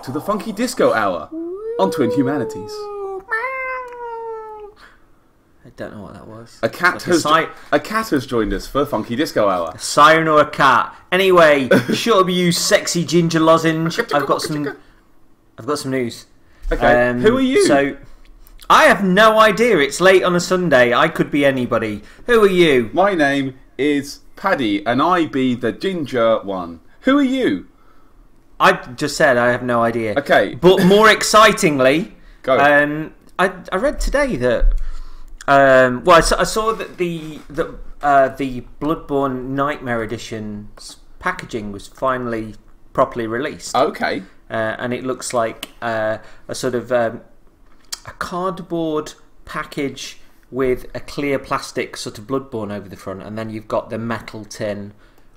back to the Funky Disco Hour on Twin Humanities. I don't know what that was. A cat has joined us for Funky Disco Hour. A siren or a cat? Anyway, shut up, you sexy ginger lozenge. I've got some news. Okay, who are you? So, I have no idea. It's late on a Sunday. I could be anybody. Who are you? My name is Paddy, and I be the ginger one. Who are you? I just said I have no idea. Okay, but more excitingly, go. I read today that. I saw that the Bloodborne Nightmare Edition's packaging was finally properly released. Okay. And it looks like a sort of a cardboard package with a clear plastic sort of Bloodborne over the front, and then you've got the metal tin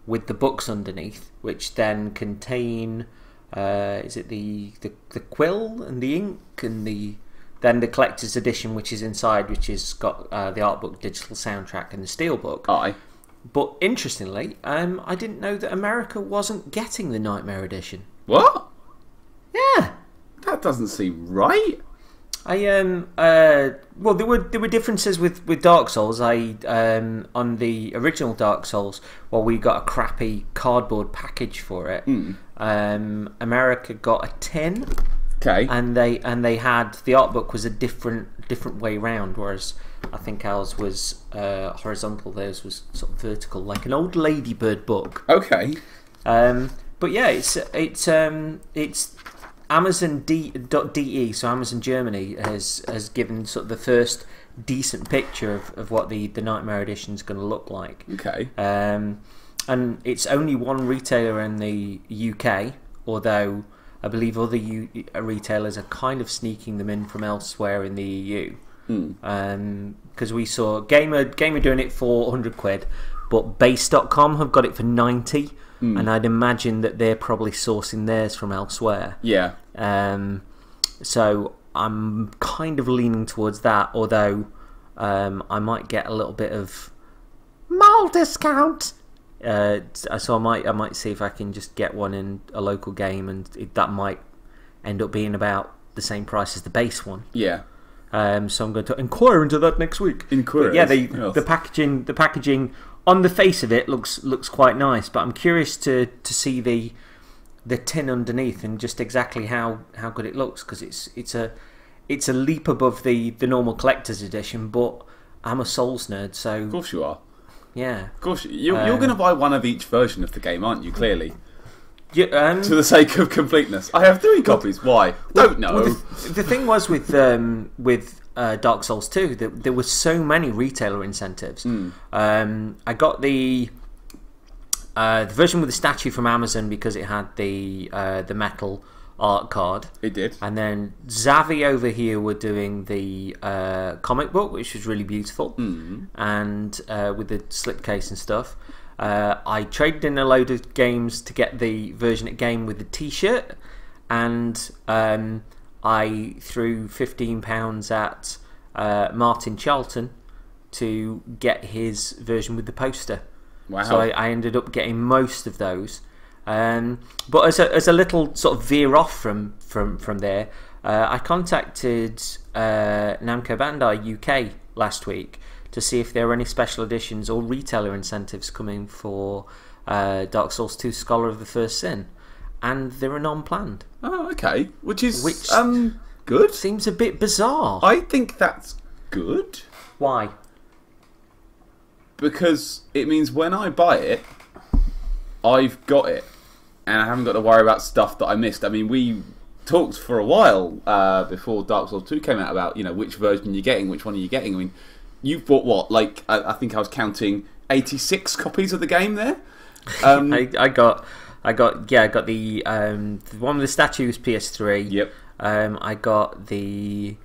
with the books underneath, which then contain is it the quill and the ink and then the collector's edition, which is inside, which has got the art book, digital soundtrack, and the steelbook. Aye. But interestingly, I didn't know that America wasn't getting the Nightmare Edition. What? Yeah. That doesn't seem right. There were differences with Dark Souls. On the original Dark Souls, we got a crappy cardboard package for it. America got a tin. Okay. And they had the art book was a different way round, whereas I think ours was horizontal. Theirs was sort of vertical, like an old ladybird book. Okay. But yeah, it's Amazon.de, so Amazon Germany has given sort of the first decent picture of what the Nightmare Edition is going to look like. Okay. And it's only one retailer in the UK, although I believe other retailers are kind of sneaking them in from elsewhere in the EU. Because we saw Gamer doing it for £100, but Base.com have got it for 90, and I'd imagine that they're probably sourcing theirs from elsewhere. Yeah. So I'm kind of leaning towards that, although I might get a little bit of mall discount. So I might see if I can just get one in a local game, and that might end up being about the same price as the base one. Yeah. So I'm going to inquire into that next week. Yeah, the packaging on the face of it looks quite nice, but I'm curious to see the tin underneath and just exactly how good it looks, because it's a leap above the normal collector's edition. But I'm a Souls nerd, so of course you are. Yeah. Of course, you're going to buy one of each version of the game, aren't you, clearly? Yeah, to the sake of completehness. I have 3 copies. Why? Don't know. Well, the thing was with Dark Souls 2, that there were so many retailer incentives. I got the version with the statue from Amazon because it had the metal art card. It did. And then Zavi over here were doing the comic book, which was really beautiful, and with the slipcase and stuff. I traded in a load of games to get the version at game with the t-shirt, and I threw £15 at Martin Charlton to get his version with the poster. Wow. So I ended up getting most of those. But as a little sort of veer off from there, I contacted Namco Bandai UK last week to see if there were any special editions or retailer incentives coming for Dark Souls 2 Scholar of the First Sin, and there are none planned. Oh, okay. Which good. Seems a bit bizarre. I think that's good. Why? Because it means when I buy it, I've got it, and I haven't got to worry about stuff that I missed. I mean, we talked for a while before Dark Souls 2 came out about, which version you're getting, which one are you getting. I mean, you've bought what? Like, I think I was counting 86 copies of the game there. I got the one with the statue was PS3. Yep. I got the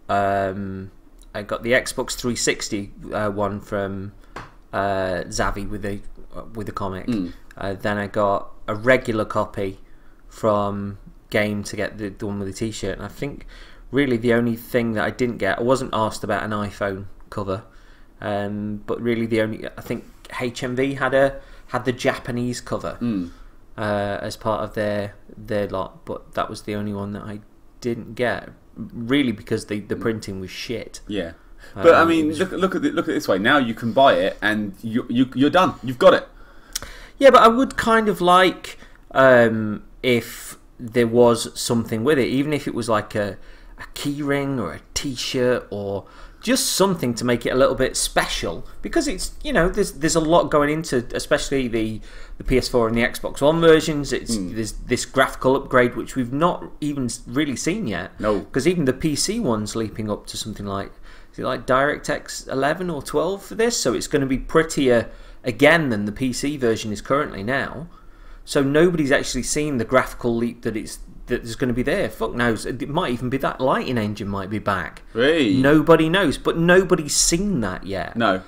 Xbox 360 one from Zavi with the comic. Then I got a regular copy from Game to get the one with the t-shirt, and I think really the only thing that I didn't get, I wasn't asked about an iPhone cover, but really I think HMV had the Japanese cover, as part of their lot, but that was the only one that I didn't get. Really, because the printing was shit. Yeah, but I mean, look at it this way. Now you can buy it, and you're done. You've got it. Yeah, but I would kind of like if there was something with it, even if it was like a key ring or a T-shirt or just something to make it a little bit special, because it's, you know, there's a lot going into, especially the PS4 and the Xbox One versions. There's this graphical upgrade which we've not even really seen yet. No, because even the PC one's leaping up to something like, is it like DirectX 11 or 12 for this? So it's going to be prettier again than the PC version is currently now. So nobody's actually seen the graphical leap that is going to be there. Fuck knows. It might even be that lighting engine might be back. Really? Nobody knows, but nobody's seen that yet. No.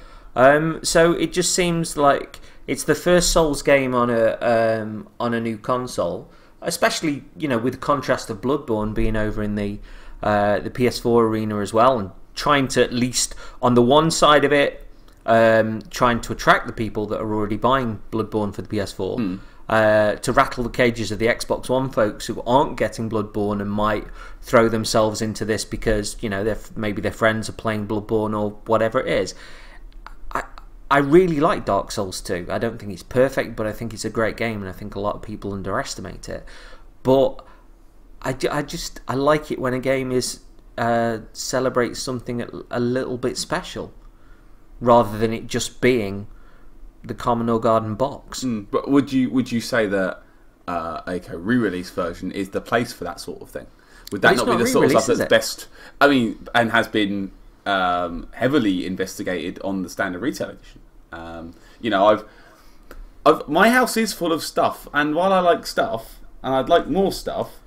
So it just seems like it's the first Souls game on a new console, especially, you know, with the contrast of Bloodborne being over in the PS4 arena as well, and trying to, at least on the one side of it, trying to attract the people that are already buying Bloodborne for the PS4. To rattle the cages of the Xbox One folks who aren't getting Bloodborne and might throw themselves into this because, you know, maybe their friends are playing Bloodborne or whatever it is. I really like Dark Souls 2. I don't think it's perfect, but I think it's a great game, and I think a lot of people underestimate it. But I like it when a game is celebrates something a little bit special, rather than it just being the common or garden box. But would you say that a re-release version is the place for that sort of thing? Would that not be the sort of stuff that's best? I mean, and has been heavily investigated on the standard retail edition. You know, my house is full of stuff, and while I like stuff, and I'd like more stuff,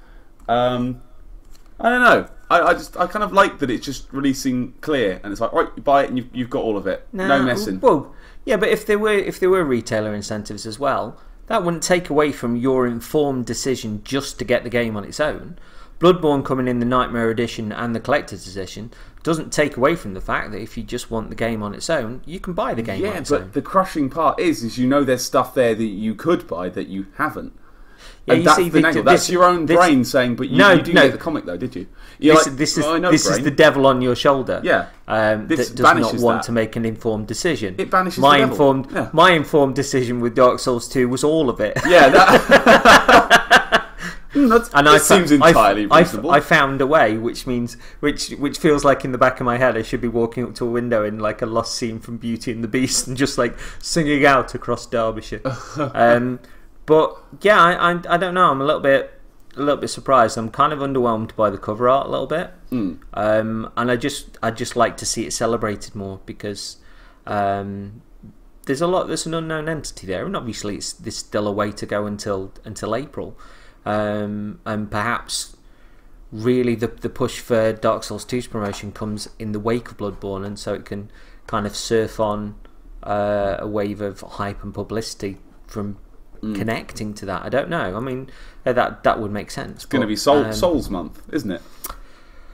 I don't know. I kind of like that it's just releasing clear, and it's like, right, you buy it and you've got all of it, no messing. Well, yeah, but if there were retailer incentives as well, that wouldn't take away from your informed decision just to get the game on its own. Bloodborne coming in the Nightmare Edition and the Collector's Edition doesn't take away from the fact that if you just want the game on its own, you can buy the game on its own. Yeah, but the crushing part is you know there's stuff there that you could buy that you haven't. Yeah, and that's the angle. That's your own brain saying, but you didn't get the comic though, did you? This is the devil on your shoulder. Yeah, that does not want to make an informed decision. It banishes the devil. My informed decision with Dark Souls 2 was all of it. Yeah, that seems entirely reasonable. I found a way, which feels like in the back of my head I should be walking up to a window in like a lost scene from Beauty and the Beast and just like singing out across Derbyshire. But yeah, I don't know. I'm a little bit surprised. I'm kind of underwhelmed by the cover art a little bit, and I just like to see it celebrated more, because there's an unknown entity there, and obviously there's still a way to go until April, and perhaps really the push for Dark Souls 2's promotion comes in the wake of Bloodborne, and so it can kind of surf on a wave of hype and publicity from connecting to that. I don't know. I mean, that would make sense. It's going to be Souls month, isn't it?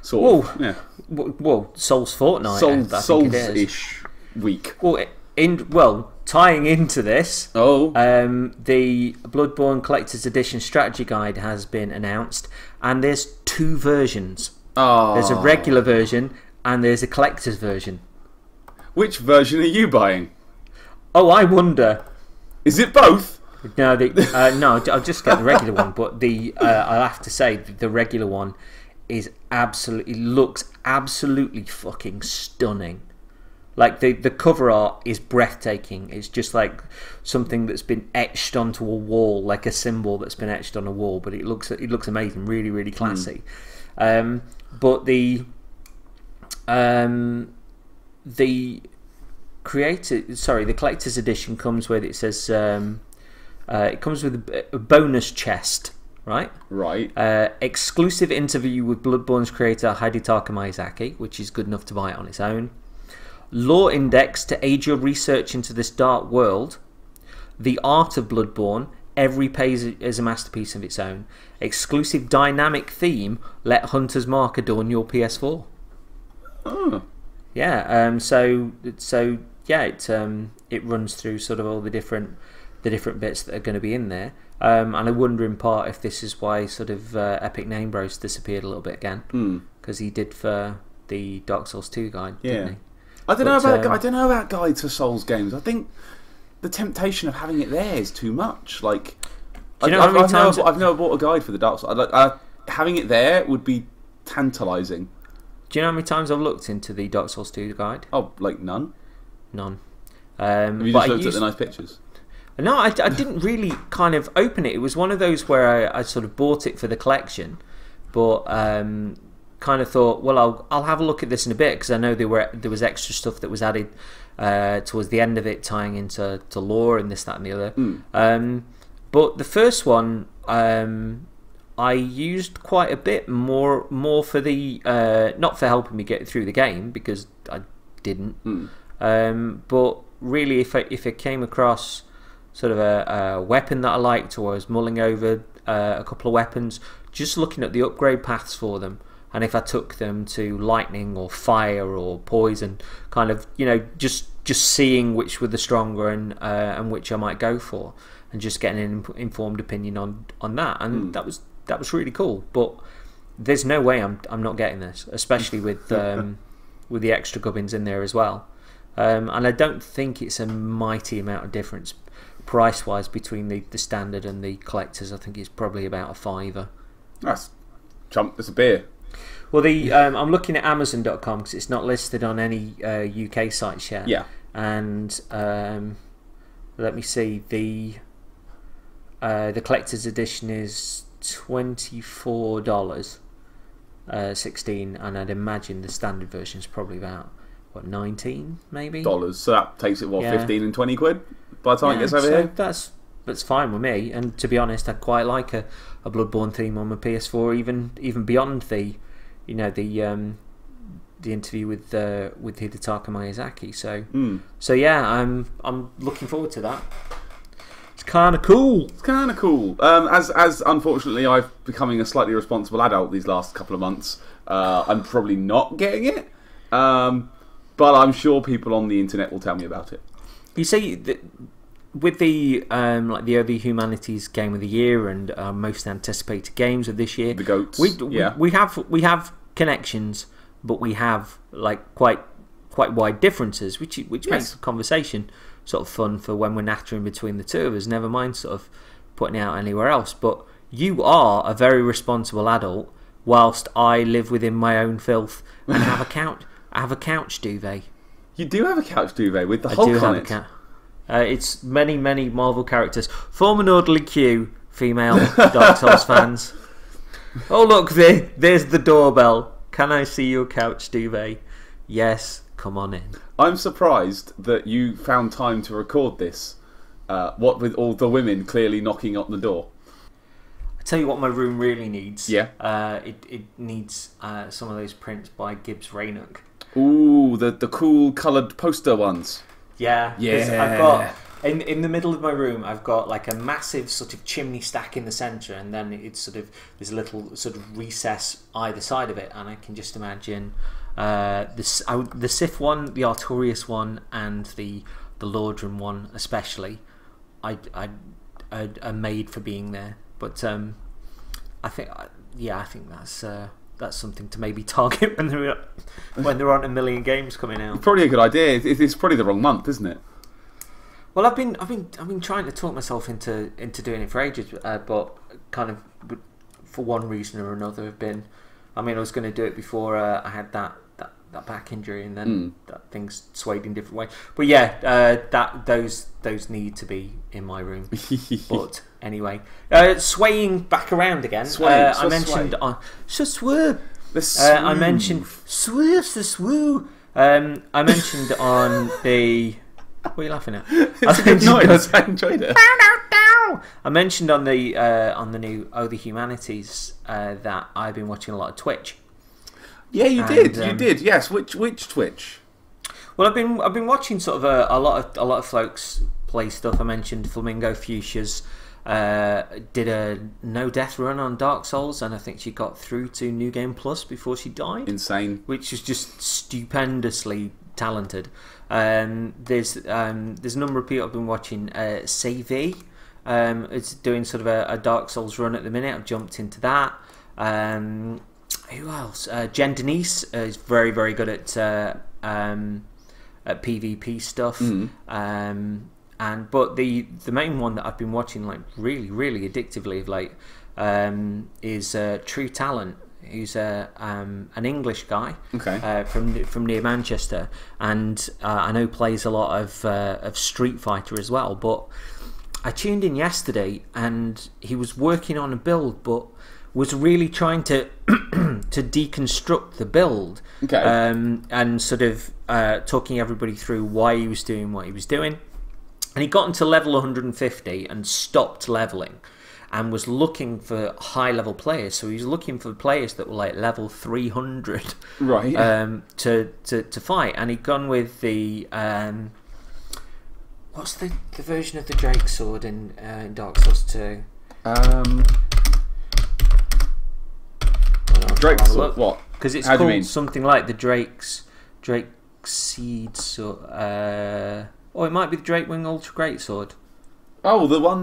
Sort of. Yeah. Well, Souls fortnight. Souls-ish week. Well, tying into this, the Bloodborne Collector's Edition Strategy Guide has been announced, and there's 2 versions. There's a regular version and there's a collector's version. Which version are you buying? Oh, I wonder. Is it both? No, no, I'll just get the regular one. But I'll have to say the regular one looks absolutely fucking stunning. Like the cover art is breathtaking. It's just like something that's been etched onto a wall, like a symbol that's been etched on a wall. But it looks amazing, really, really classy. But the collector's edition comes with, it says it comes with a bonus chest, right? Right. Exclusive interview with Bloodborne's creator Hidetaka Miyazaki, which is good enough to buy it on its own. Lore index to aid your research into this dark world. The art of Bloodborne. Every page is a masterpiece of its own. Exclusive dynamic theme. Let Hunter's Mark adorn your PS4. Oh. Yeah. So yeah. It runs through sort of all the different bits that are going to be in there. And I wonder in part if this is why sort of Epic Name Bros disappeared a little bit again, because he did for the Dark Souls 2 guide, didn't he? I don't know about guides for Souls games. I think the temptation of having it there is too much. Like, do you know how many times I've never bought a guide for the Dark Souls. Having it there would be tantalising. Do you know how many times I've looked into the Dark Souls 2 guide? Oh, like none? None. Have you just looked at the nice pictures? No, I didn't really kind of open it. It was one of those where I sort of bought it for the collection, but kind of thought, well, I'll have a look at this in a bit, because I know there was extra stuff that was added towards the end of it, tying into lore and this, that, and the other. But the first one, I used quite a bit more for the not for helping me get through the game, because I didn't. But really, if I came across sort of a weapon that I liked, or I was mulling over a couple of weapons, just looking at the upgrade paths for them, and if I took them to lightning or fire or poison, kind of, you know, just seeing which were the stronger and which I might go for, and just getting an informed opinion on that, and that was really cool. But there's no way I'm not getting this, especially with the extra gubbins in there as well. And I don't think it's a mighty amount of difference price wise between the standard and the collectors. I think it's probably about a £5. That's chump. It's a beer. Well, I'm looking at Amazon.com because it's not listed on any UK sites yet. Yeah. And let me see, the collector's edition is $24, 16, and I'd imagine the standard version is probably about 19 maybe dollars. So that takes it 15 and 20 quid by the time it gets over here. That's fine with me. And to be honest, I quite like a Bloodborne theme on my PS4, even beyond the interview with Hidetaka Miyazaki. So yeah, I'm looking forward to that. It's kind of cool. As unfortunately I've becoming a slightly responsible adult these last couple of months, I'm probably not getting it. But I'm sure people on the internet will tell me about it. You see, with the like the other Humanities Game of the Year and most anticipated games of this year, the GOATs, we have connections, but we have like quite wide differences, which makes the conversation sort of fun for when we're nattering between the two of us. Never mind sort of putting it out anywhere else. But you are a very responsible adult, whilst I live within my own filth and have a couch. I have a couch duvet. You do have a couch duvet with the Hulk on it. It's many Marvel characters. Form an orderly queue, female Dark Souls fans. Oh look, there's the doorbell. Can I see your couch duvet? Yes, come on in. I'm surprised that you found time to record this. What with all the women clearly knocking on the door. I tell you what, my room really needs. Yeah. It needs some of those prints by Gibbs Raynook. Ooh, the cool coloured poster ones. Yeah. I've got in the middle of my room, I've got like a massive sort of chimney stack in the centre, and then it's sort of there's a little sort of recess either side of it, and I can just imagine the Sif one, the Artorias one, and the Lordran one especially. Are made for being there, but I think that's something to maybe target when there aren't a million games coming out. It's probably a good idea. It's probably the wrong month, isn't it? Well, I've been trying to talk myself into doing it for ages, but kind of for one reason or another have been. I mean, I was going to do it before I had that back injury, and then that things swayed in different ways. But yeah, those need to be in my room. But anyway, swaying back around again. I mentioned on I mentioned I mentioned on the. What are you laughing at? It's a good noise. I enjoyed it. I mentioned on the new the Humanities that I've been watching a lot of Twitch. Yeah, you did. Yes, which Twitch? Well, I've been watching sort of a lot of folks play stuff. I mentioned Flamingo Fuchsia's did a no death run on Dark Souls, and I think she got through to New Game Plus before she died. Insane. Which is just stupendously talented. There's a number of people I've been watching. CV, It's doing sort of a Dark Souls run at the minute. I've jumped into that. Who else? Jen Denise is very, very good at PvP stuff. But the main one that I've been watching like really, really addictively of late is True Talent, who's an English guy from near Manchester, and I know plays a lot of Street Fighter as well. But I tuned in yesterday, and he was working on a build, but was really trying to to deconstruct the build, and sort of talking everybody through why he was doing what he was doing. And he got into level 150 and stopped leveling, and was looking for high level players. So he was looking for players that were like level 300, right? To fight. And he'd gone with the what's the version of the Drake sword in Dark Souls 2? Drake sword. What? Because it's called something like the Drake Seed Sword. Or it might be the Drake Wing Ultra Great Sword. Oh, the one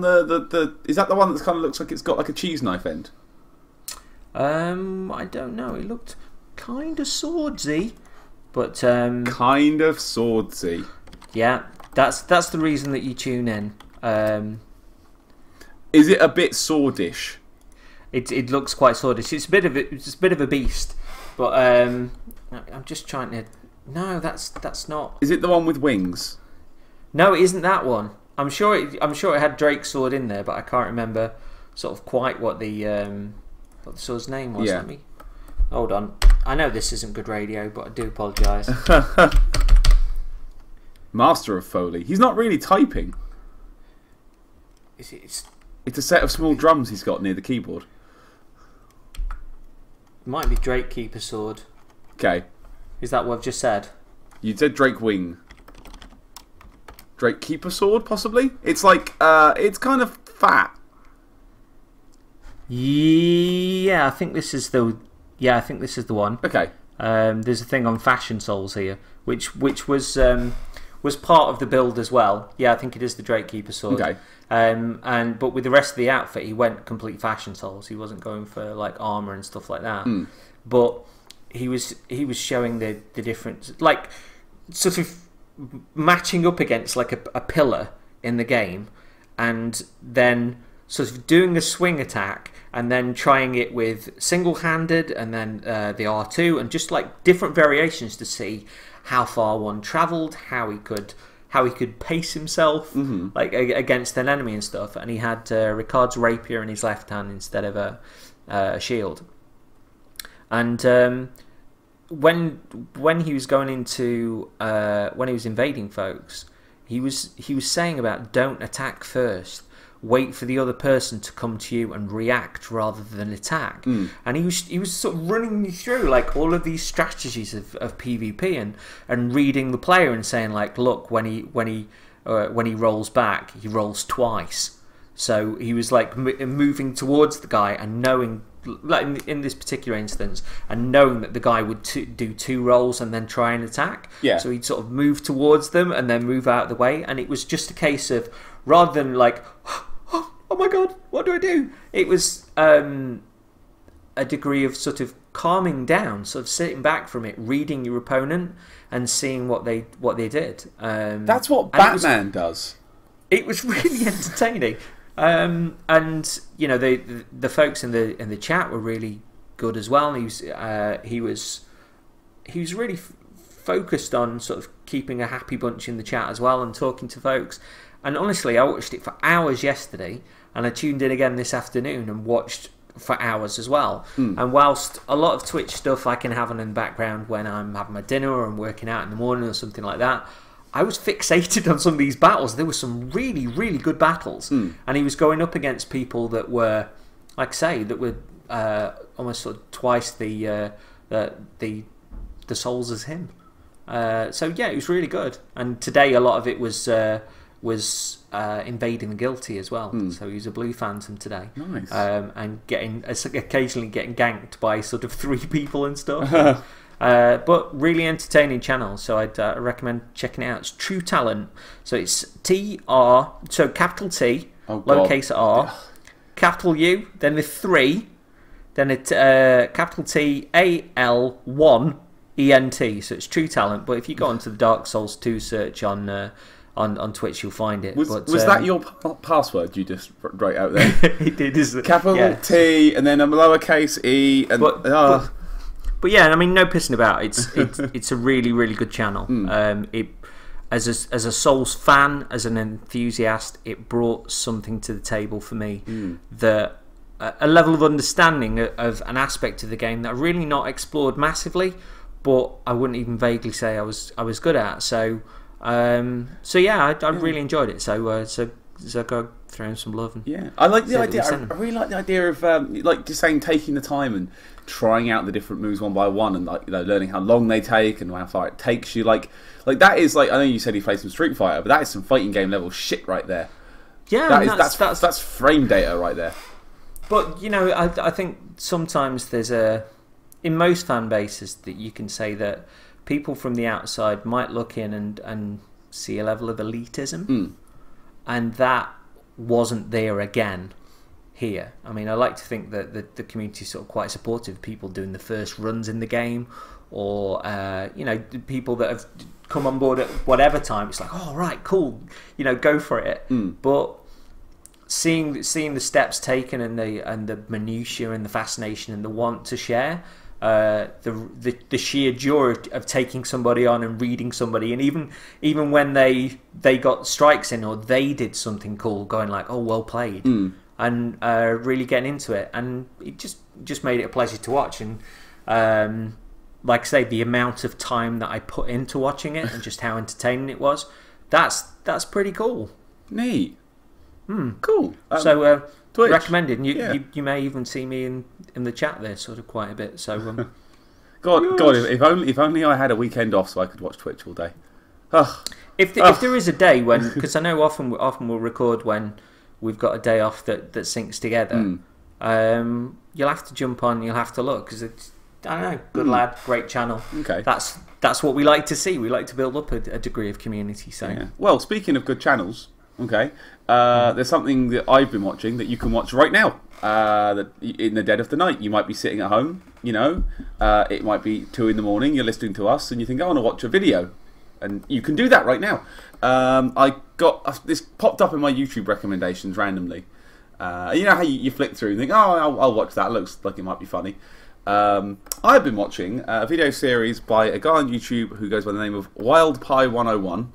is that the one that kind of looks like it's got like a cheese knife end? I don't know. It looked kind of swordsy, but kind of swordsy. Yeah, that's the reason that you tune in. Is it a bit swordish? It looks quite swordish. It's a bit of a beast, but I'm just trying to. No, that's not. Is it the one with wings? No, it isn't that one. I'm sure it had Drake's sword in there, but I can't remember sort of quite what the sword's name was. Yeah. Let me hold on. I know this isn't good radio, but I do apologise. Master of Foley. He's not really typing. It's a set of small drums he's got near the keyboard. It might be Drake Keeper Sword. Okay. Is that what I've just said? You said Drake Wing. Drake Keeper Sword, possibly? It's like, it's kind of fat. Yeah, I think this is the one. Okay. There's a thing on Fashion Souls here, which was part of the build as well. Yeah, I think it is the Drake Keeper Sword. Okay. But with the rest of the outfit, he went complete Fashion Souls. He wasn't going for like armor and stuff like that. But he was showing the difference, like sort of matching up against like a pillar in the game, and then sort of doing a swing attack, and then trying it with single-handed, and then the R2, and just like different variations to see how far one travelled, how he could pace himself like against an enemy and stuff. And he had Ricard's rapier in his left hand instead of a shield. And when he was going into when he was invading folks, he was saying about don't attack first, wait for the other person to come to you and react rather than attack. And he was sort of running me through like all of these strategies of PvP and reading the player and saying like, look, when he rolls back, he rolls twice. So he was like moving towards the guy and knowing, like in this particular instance, and knowing that the guy would do 2 rolls and then try and attack. Yeah. So he'd sort of move towards them and then move out of the way. And it was just a case of, rather than like, oh my god, what do I do? It was a degree of sort of calming down, sort of sitting back from it, reading your opponent and seeing what they did. That's what Batman does. It was really entertaining. And you know, the folks in the chat were really good as well. And he was really focused on sort of keeping a happy bunch in the chat as well and talking to folks. And honestly, I watched it for hours yesterday, and I tuned in again this afternoon and watched for hours as well. And whilst a lot of Twitch stuff I can have on in the background when I'm having my dinner or I'm working out in the morning or something like that, I was fixated on some of these battles. There were some really, really good battles. And he was going up against people that were, like I say, that were almost sort of twice the souls as him. So yeah, it was really good. And today a lot of it was invading the guilty as well. So he was a Blue Phantom today. Nice. And occasionally getting ganked by sort of 3 people and stuff. But really entertaining channel, so I'd recommend checking it out. It's True Talent, so it's capital T, Oh, God. lowercase r, capital U, then the 3, then it's capital T, AL1 ENT. So it's True Talent. But if you go onto the Dark Souls 2 search on Twitch, you'll find it. Was that your password you just wrote out there? It did, isn't it? Capital T and then a lowercase e. And, but yeah, I mean, no pissing about. It's a really, really good channel. As a Souls fan, as an enthusiast, it brought something to the table for me that a level of understanding of an aspect of the game that I really not explored massively, but I wouldn't even vaguely say I was good at. So yeah, I really enjoyed it. So go throw in some love. And I like the idea. I really like the idea of like just saying taking the time and trying out the different moves one by one, and like learning how long they take and how far it takes you. Like that is like, I know you said you played some Street Fighter, but that is some fighting game level shit right there. Yeah, that's frame data right there. But I think sometimes there's in most fan bases that you can say that people from the outside might look in and see a level of elitism, and that wasn't there again here. I mean, I like to think that the community is sort of quite supportive of people doing the first runs in the game, or people that have come on board at whatever time. It's like, oh right, cool, go for it. But seeing the steps taken and the minutiae and the fascination and the want to share, the sheer joy of taking somebody on and reading somebody, and even when they got strikes in or they did something cool, going like, oh, well played, and really getting into it, and it just made it a pleasure to watch. And like I say, the amount of time that I put into watching it and just how entertaining it was, that's pretty cool. Neat. Cool. So Twitch. Recommended. And you may even see me in the chat there sort of quite a bit. So God, if only I had a weekend off so I could watch Twitch all day. If there is a day when, because I know often we'll record when we've got a day off that syncs together, you'll have to jump on, you'll have to look, because it's, I don't know, good lad, great channel. Okay. That's what we like to see. We like to build up a degree of community. So yeah. Well, speaking of good channels, okay, there's something that I've been watching that you can watch right now. That in the dead of the night, you might be sitting at home. It might be 2 a.m. You're listening to us, and you think, I want to watch a video, and you can do that right now. I got this popped up in my YouTube recommendations randomly. You know how you flick through and think, oh, I'll watch that. It looks like it might be funny. I've been watching a video series by a guy on YouTube who goes by the name of Wild Pie 101.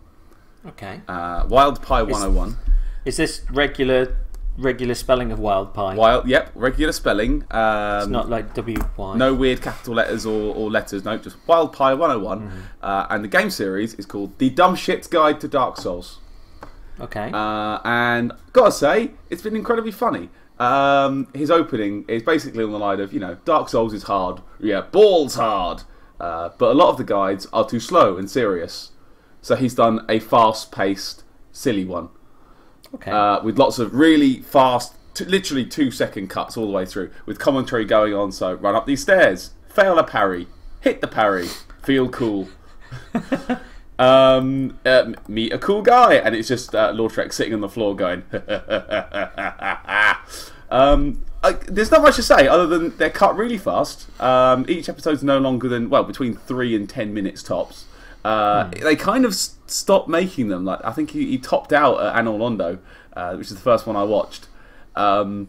Okay. Wild Pie 101. Is this regular spelling of wild pie? Yep, regular spelling. It's not like WY. No weird capital letters or letters. No, just Wild Pie 101. And the game series is called The Dumb Shit's Guide to Dark Souls. Okay. And gotta say, it's been incredibly funny. His opening is basically on the line of, Dark Souls is hard. Yeah, balls hard. But a lot of the guides are too slow and serious. So he's done a fast-paced, silly one. Okay. With lots of really fast, literally 2-second cuts all the way through, with commentary going on. So, run up these stairs, fail a parry, hit the parry, feel cool. Meet a cool guy, and it's just Lautrec sitting on the floor going, there's not much to say other than they're cut really fast. Each episode's no longer than, between 3 and 10 minutes tops. They kind of stopped making them. Like, I think he topped out at Anor Londo, which is the first one I watched. Kind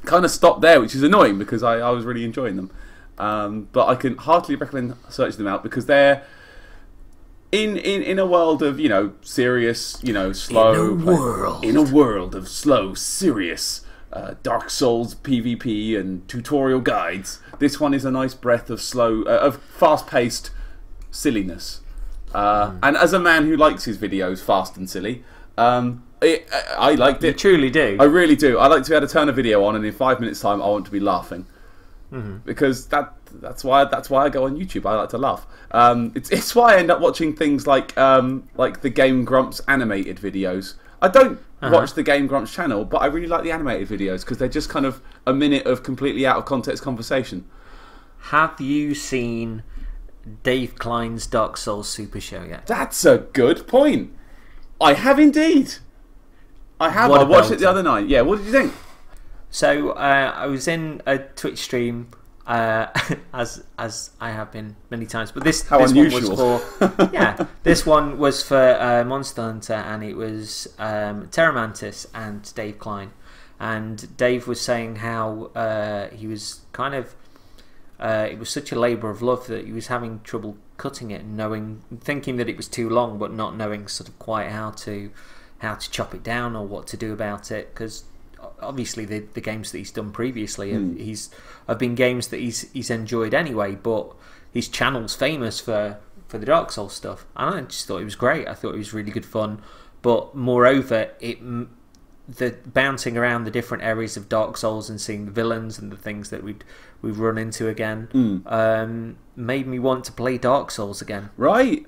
of stopped there, which is annoying because I was really enjoying them. But I can heartily recommend searching them out because they're in a world of serious, slow. In a world of slow, serious Dark Souls PvP and tutorial guides. This one is a nice breath of fast-paced silliness. And as a man who likes his videos fast and silly, I liked it. You truly do. I really do. I like to be able to turn a video on and in 5 minutes time I want to be laughing. Because that's why I go on YouTube. I like to laugh. It's why I end up watching things like the Game Grumps animated videos. I don't watch the Game Grumps channel, but I really like the animated videos because they're just kind of a minute of completely out of context conversation. Have you seen Dave Klein's Dark Souls Super Show yet? That's a good point. I have indeed. I have. What I a watched it the belter. other night. Yeah, what did you think? So I was in a Twitch stream, as I have been many times, but this unusual. one was for this one was for Monster Hunter, and it was Terramantis and Dave Klein, and Dave was saying how he was kind of it was such a labour of love that he was having trouble cutting it and thinking that it was too long, but not knowing sort of quite how to chop it down or what to do about it, because obviously the games that he's done previously have been games that he's enjoyed anyway, but his channel's famous for the Dark Souls stuff, and I just thought it was great. I thought it was really good fun, but moreover, the bouncing around the different areas of Dark Souls and seeing the villains and the things that we've run into again made me want to play Dark Souls again. Right.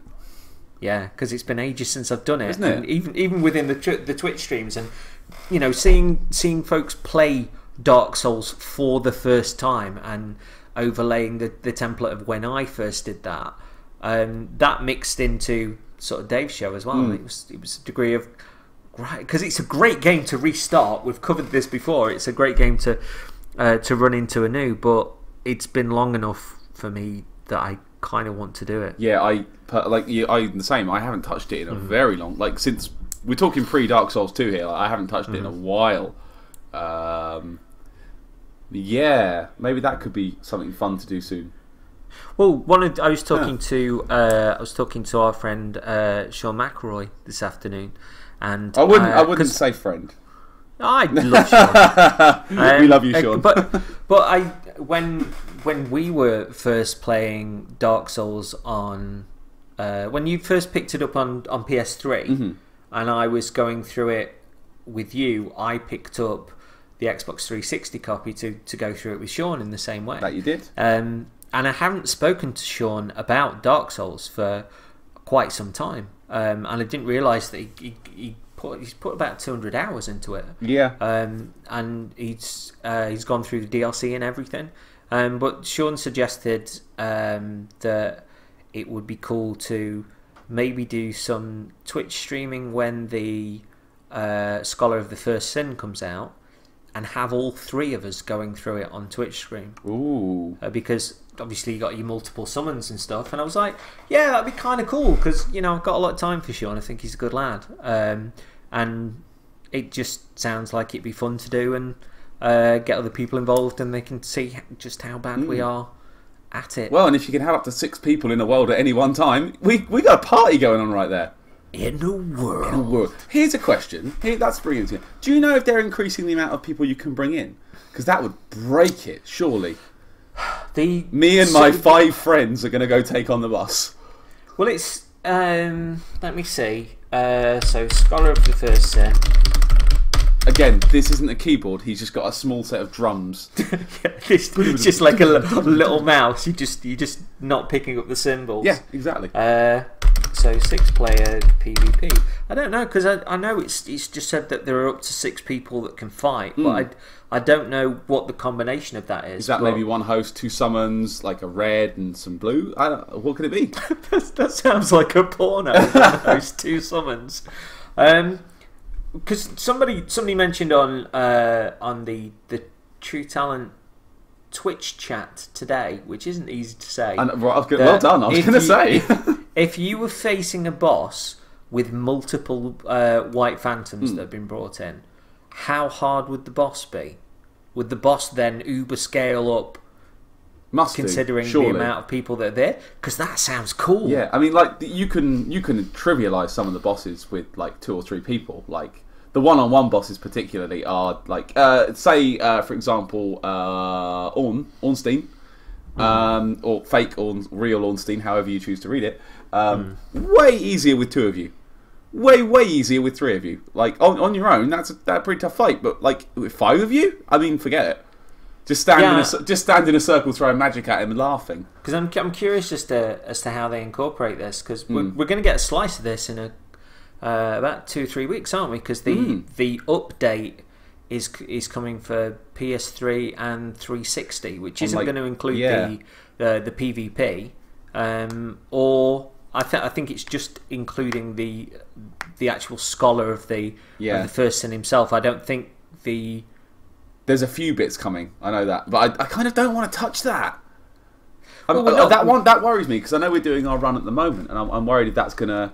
Yeah, because it's been ages since I've done it. Isn't it? And even within the Twitch streams, and seeing folks play Dark Souls for the first time and overlaying the template of when I first did that, that mixed into sort of Dave's show as well. It was a degree of right, because it's a great game to restart. We've covered this before. It's a great game to run into anew, but it's been long enough for me that I kind of want to do it. Yeah, I'm the same. I haven't touched it in a very long, since we're talking pre-Dark Souls 2 here. I haven't touched it in a while. Yeah, maybe that could be something fun to do soon. Well, I was talking to our friend Sean McElroy this afternoon, and I wouldn't say friend. I love Sean. We love you, Sean. But when we were first playing Dark Souls on when you first picked it up on PS3, and I was going through it with you, I picked up the Xbox 360 copy to go through it with Sean in the same way. That you did. And I haven't spoken to Sean about Dark Souls for quite some time, and I didn't realise that he's put about 200 hours into it. Yeah. And he's gone through the DLC and everything. But Sean suggested that it would be cool to maybe do some Twitch streaming when the Scholar of the First Sin comes out, and have all three of us going through it on Twitch stream. Ooh. Because obviously you got your multiple summons and stuff, and I was like, yeah, that'd be kind of cool, because I've got a lot of time for Sean. I think he's a good lad, and it just sounds like it'd be fun to do, and get other people involved, and they can see just how bad we are at it. Well, and if you can have up to 6 people in a world at any one time, we got a party going on right there. In a world. Here's a question. That's brilliant. Do you know if they're increasing the amount of people you can bring in? Because that would break it, surely. Me and my 5 friends are going to go take on the bus. Well, it's let me see. So Scholar of the First Sin. Again, this isn't a keyboard. He's just got a small set of drums. It's just like a little mouse. You're just not picking up the symbols. Yeah, exactly. So 6-player PvP. I don't know, because I know it's just said that there are up to 6 people that can fight, but I don't know what the combination of that is. Is that maybe 1 host, 2 summons, like a red and some blue? What could it be? That sounds like a porno. 1 host, 2 summons. Because somebody mentioned on the True Talent Twitch chat today, which isn't easy to say. Well done. I was going to say, if you were facing a boss with multiple white phantoms that have been brought in, how hard would the boss be? Would the boss then uber scale up? Considering the amount of people that are there, because that sounds cool. Yeah, I mean, you can trivialize some of the bosses with 2 or 3 people. Like the one-on-one bosses, particularly, are say for example, Ornstein, or fake real Ornstein, however you choose to read it. Way easier with 2 of you. Way easier with 3 of you. Like on your own, that's a pretty tough fight. But with 5 of you, I mean, forget it. Just stand in a circle, throwing magic at him and laughing. Because I'm curious as to how they incorporate this, because we're going to get a slice of this in about 2-3 weeks, aren't we? Because the update is coming for PS3 and 360, which isn't going to include the PvP, or I think it's just including the actual scholar of the first sin himself. I don't think there's a few bits coming. I know that, but I kind of don't want to touch that. Well, that worries me because I know we're doing our run at the moment, and I'm worried if that's gonna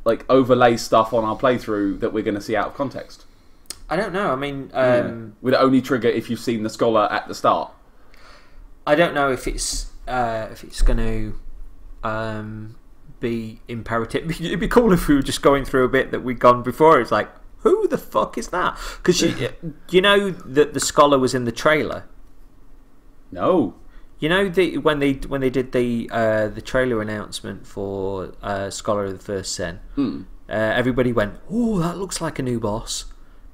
like overlay stuff on our playthrough that we're gonna see out of context. I don't know. I mean, would it only trigger if you've seen the scholar at the start? I don't know if it's going to be imperative. It'd be cool if we were just going through a bit that we'd gone before. It's like, who the fuck is that? Because you know that the scholar was in the trailer. No. You know when they did the trailer announcement for Scholar of the First Sin, everybody went, "Oh, that looks like a new boss."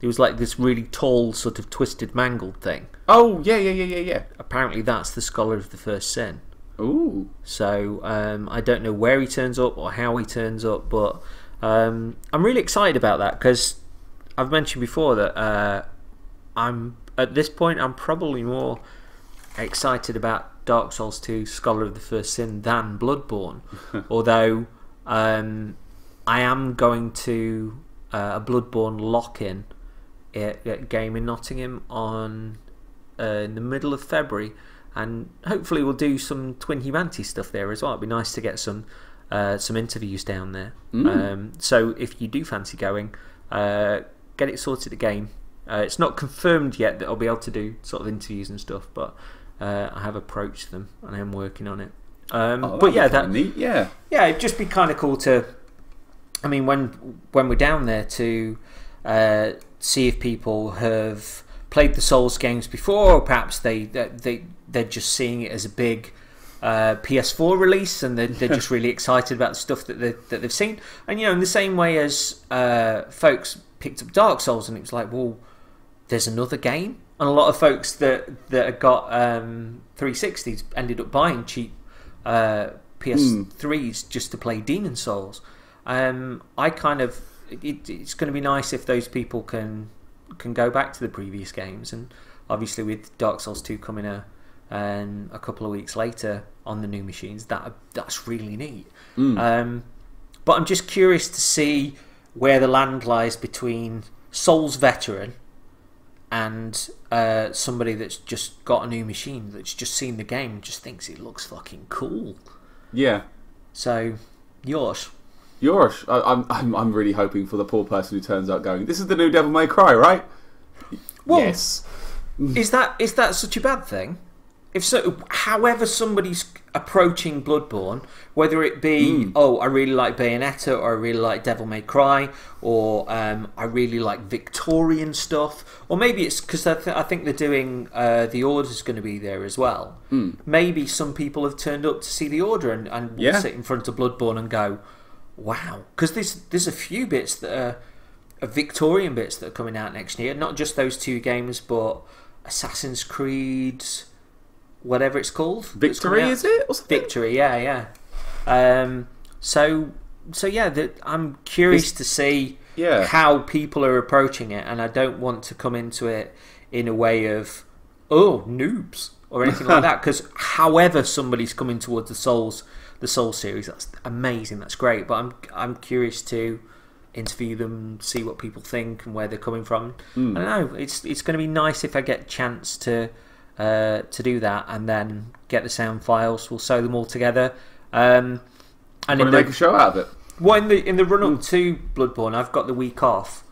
It was like this really tall, sort of twisted, mangled thing. Oh yeah. Apparently, that's the Scholar of the First Sin. Ooh. So I don't know where he turns up or how he turns up, but I'm really excited about that because I've mentioned before that I'm at this point I'm probably more excited about Dark Souls 2 Scholar of the First Sin than Bloodborne. Although I am going to a Bloodborne lock-in at game in Nottingham on in the middle of February, and hopefully we'll do some Twin Humanities stuff there as well. It'd be nice to get some interviews down there. So if you do fancy going, get it sorted at game. It's not confirmed yet that I'll be able to do sort of interviews and stuff, but I have approached them and I'm working on it. But yeah, neat. Yeah, it'd just be kind of cool to. I mean, when we're down there to see if people have played the Souls games before, or perhaps they're just seeing it as a big PS4 release and they're just really excited about the stuff that they've seen. And in the same way as folks picked up Dark Souls and it was like, well, there's another game. And a lot of folks that have got 360s ended up buying cheap PS3s just to play Demon Souls. It's going to be nice if those people can go back to the previous games, and obviously with Dark Souls 2 coming a couple of weeks later on the new machines, that's really neat. But I'm just curious to see where the land lies between Souls veteran and somebody that's just got a new machine, that's just seen the game and just thinks it looks fucking cool. Yeah. So, yours. I'm really hoping for the poor person who turns out going, this is the new Devil May Cry, right? Well, yes. Is that such a bad thing? If so, however somebody's approaching Bloodborne, whether it be, I really like Bayonetta, or I really like Devil May Cry, or I really like Victorian stuff, or maybe it's because I think they're doing The Order's going to be there as well. Maybe some people have turned up to see The Order and will sit in front of Bloodborne and go, wow, because there's a few bits that are Victorian bits that are coming out next year. Not just those two games, but Assassin's Creed, whatever it's called. Victory, is it? Victory, yeah. So yeah, I'm curious to see how people are approaching it, and I don't want to come into it in a way of noobs or anything like that. Because however somebody's coming towards the Souls series, that's amazing, that's great. But I'm curious to interview them, see what people think and where they're coming from. I don't know. It's going to be nice if I get a chance to do that and then get the sound files. We'll sew them all together. And make a show out of it. Well, in the run up to Bloodborne, I've got the week off.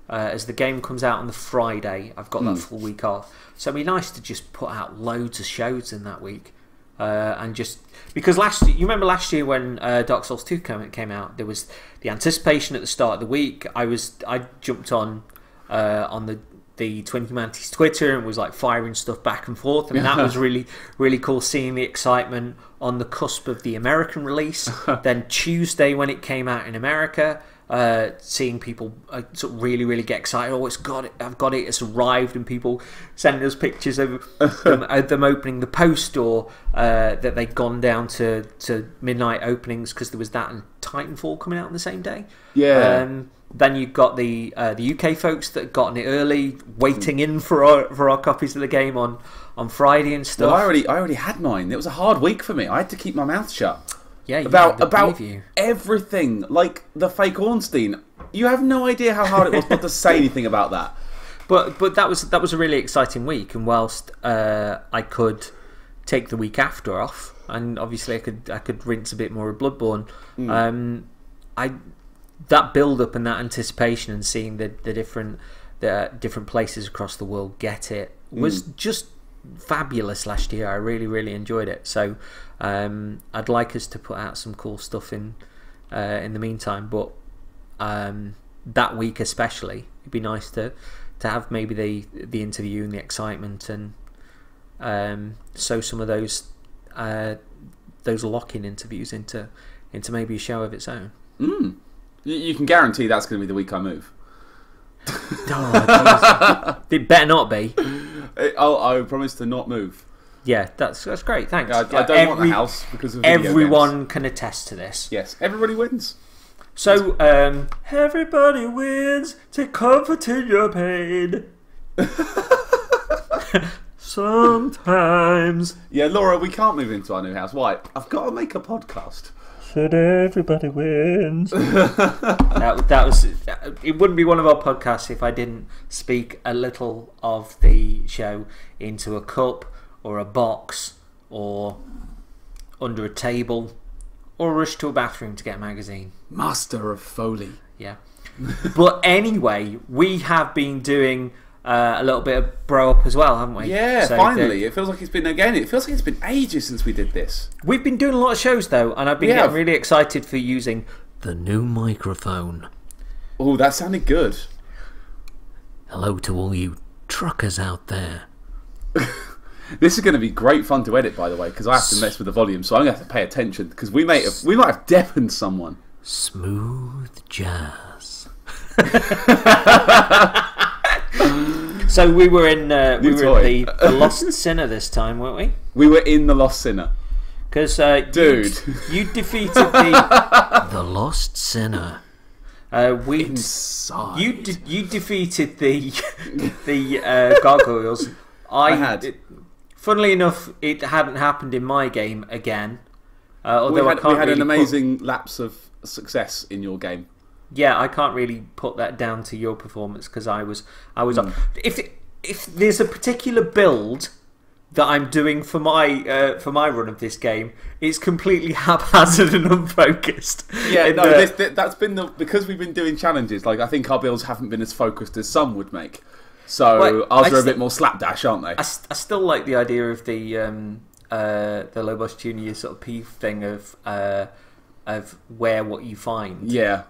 As the game comes out on the Friday, I've got that full week off. So it'd be nice to just put out loads of shows in that week. And just because you remember last year when Dark Souls 2 came out, there was the anticipation at the start of the week. I jumped on the Twin Humanities Twitter and was like firing stuff back and forth, and that was really, really cool, seeing the excitement on the cusp of the American release. Then Tuesday when it came out in America, seeing people sort of really, really get excited. Oh, I've got it, it's arrived, and people sending us pictures of them opening the post, or that they'd gone down to midnight openings because there was that and Titanfall coming out on the same day. Then you've got the UK folks that got it early, waiting in for our copies of the game on Friday and stuff. Well, I already had mine. It was a hard week for me. I had to keep my mouth shut. Yeah, about preview. everything, like the fake Ornstein. You have no idea how hard it was not to say anything about that. But that was a really exciting week, and whilst I could take the week after off, and obviously I could rinse a bit more of Bloodborne, that build up and that anticipation and seeing the different places across the world get it was just fabulous last year. I really enjoyed it. So I'd like us to put out some cool stuff in the meantime, but that week especially, it'd be nice to have maybe the interview and the excitement, and sow some of those lock-in interviews into maybe a show of its own. You can guarantee that's going to be the week I move. Oh, it better not be. I promise to not move. Yeah, that's great. Thanks. I don't want the house because of video everyone games. Can attest to this. Yes, everybody wins. So, everybody wins. Take comfort in your pain. Sometimes. Yeah, Laura, we can't move into our new house. Why? I've got to make a podcast. Said everybody wins. that was. It wouldn't be one of our podcasts if I didn't speak a little of the show into a cup or a box or under a table or rush to a bathroom to get a magazine. Master of Foley. Yeah. But anyway, we have been doing a little bit of bro up as well, haven't we? Yeah, so finally. It feels like it's been ages since we did this. We've been doing a lot of shows though, and I've been getting really excited for using the new microphone. Oh, that sounded good. Hello to all you truckers out there. This is going to be great fun to edit, by the way, because I have to mess with the volume, so I'm going to have to pay attention, because we might have deafened someone. Smooth jazz. So we were in the Lost Sinner this time, weren't we? We were in the Lost Sinner. Because dude, you defeated the Lost Sinner. Inside. You defeated the gargoyles. I had. Funnily enough, it hadn't happened in my game again. Although we had an amazing lapse of success in your game. Yeah, I can't really put that down to your performance because I was up. If there's a particular build that I'm doing for my run of this game, it's completely haphazard and unfocused. Yeah, that's been because we've been doing challenges. Like I think our builds haven't been as focused as some would make. So ours are a bit more slapdash, aren't they? I still like the idea of the Lobos Junior sort of peeve thing of wear what you find. Yeah.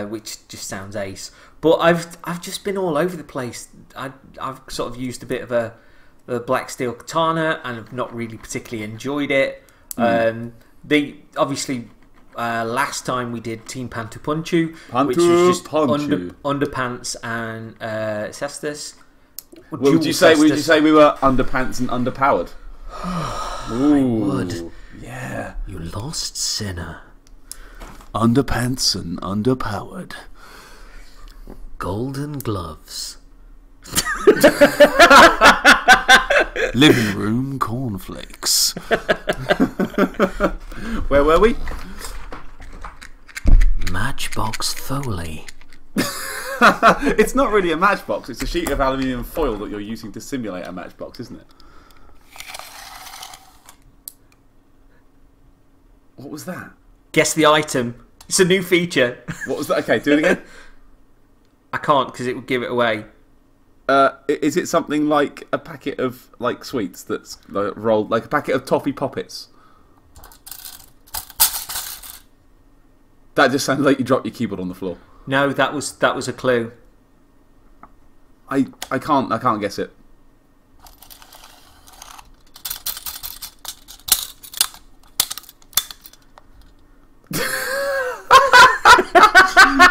Which just sounds ace. But I've just been all over the place. I've sort of used a bit of a black steel katana and I've not really particularly enjoyed it. Obviously last time we did Team Pantu Punchu, which was just underpants and cestus. Would you say we were underpants and underpowered? I would. Yeah. You lost sinner. Underpants and underpowered. Golden gloves. Living room cornflakes. Where were we? Matchbox Foley. It's not really a matchbox, it's a sheet of aluminium foil that you're using to simulate a matchbox, isn't it? What was that? Guess the item. It's a new feature. What was that? Okay, do it again. I can't because it would give it away. Is it something like a packet of sweets that's rolled, like a packet of toffee poppets? That just sounds like you dropped your keyboard on the floor. No, that was a clue. I can't guess it.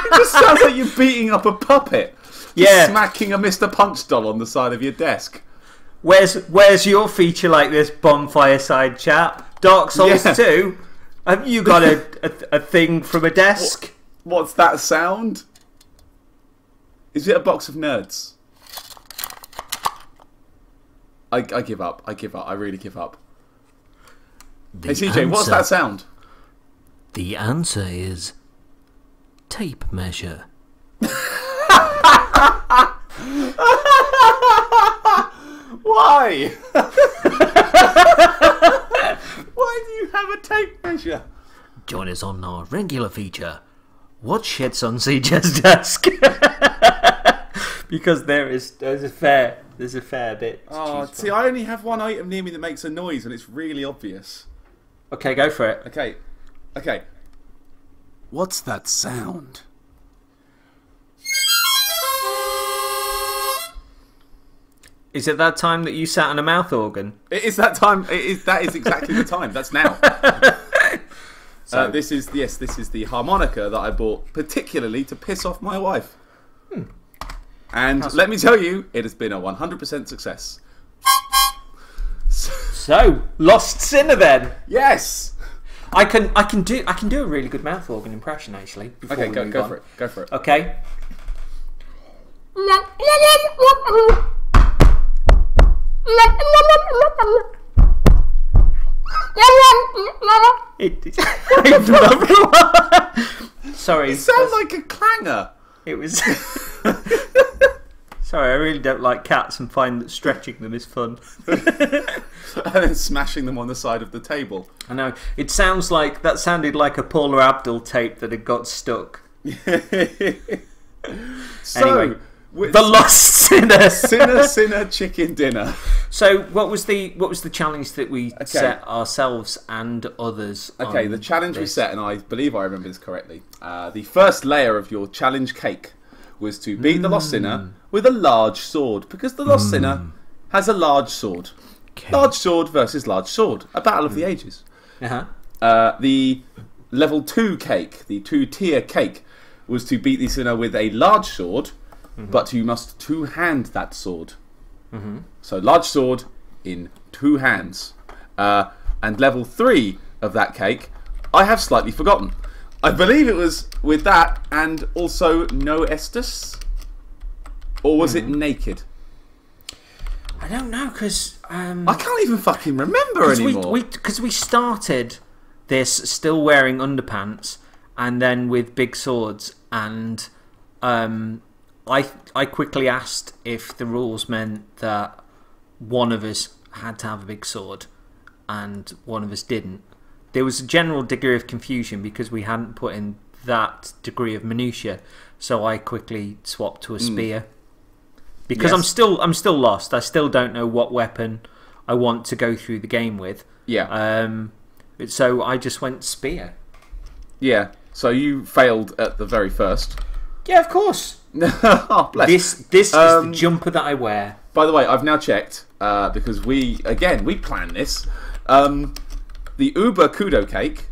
It just sounds like you're beating up a puppet. Yeah, smacking a Mr. Punch doll on the side of your desk. Where's your feature like this, bonfire side chap? Dark Souls 2? Have you got a thing from a desk? What's that sound? Is it a box of nerds? I give up. I really give up. Hey CJ, what's that sound? The answer is tape measure. Why? Why do you have a tape measure? Join us on our regular feature. What shits on CJ's desk? Because there's a fair bit. Oh, see, I only have one item near me that makes a noise, and it's really obvious. Okay, go for it. Okay. What's that sound? Is it that time that you sat on a mouth organ? It is that time. That is exactly the time. That's now. This is the harmonica that I bought particularly to piss off my wife. And let me tell you, it has been a 100% success. So, Lost Sinner then. Yes. I can do a really good mouth organ impression actually. Okay, go for it. Go for it. Okay. Sorry. You sound like a clanger. It was. Sorry, I really don't like cats and find that stretching them is fun. And then smashing them on the side of the table. I know. It sounds like that sounded like a Paula Abdul tape that had got stuck. So, anyway, the Lost Sinner. Sinner chicken dinner. So, what was the challenge that we set ourselves and others? Okay, the challenge we set, and I believe I remember this correctly. The first layer of your challenge cake was to beat the Lost Sinner with a large sword, because the Lost Sinner has a large sword. Okay. Large sword versus large sword. A battle of the ages. The level 2 cake, the 2-tier cake, was to beat the Sinner with a large sword, but you must two-hand that sword. So large sword in 2 hands. And level 3 of that cake, I have slightly forgotten. I believe it was with that and also no Estus? Or was it naked? I don't know, because... I can't even fucking remember anymore. Because we started this still wearing underpants and then with big swords, and I quickly asked if the rules meant that one of us had to have a big sword and one of us didn't. There was a general degree of confusion because we hadn't put in that degree of minutiae, so I quickly swapped to a spear. Because I'm still lost. I still don't know what weapon I want to go through the game with. So I just went spear. Yeah. So you failed at the very first. Yeah, of course. Oh, bless. This is the jumper that I wear. By the way, I've now checked because we planned this. The Uber Kudo Cake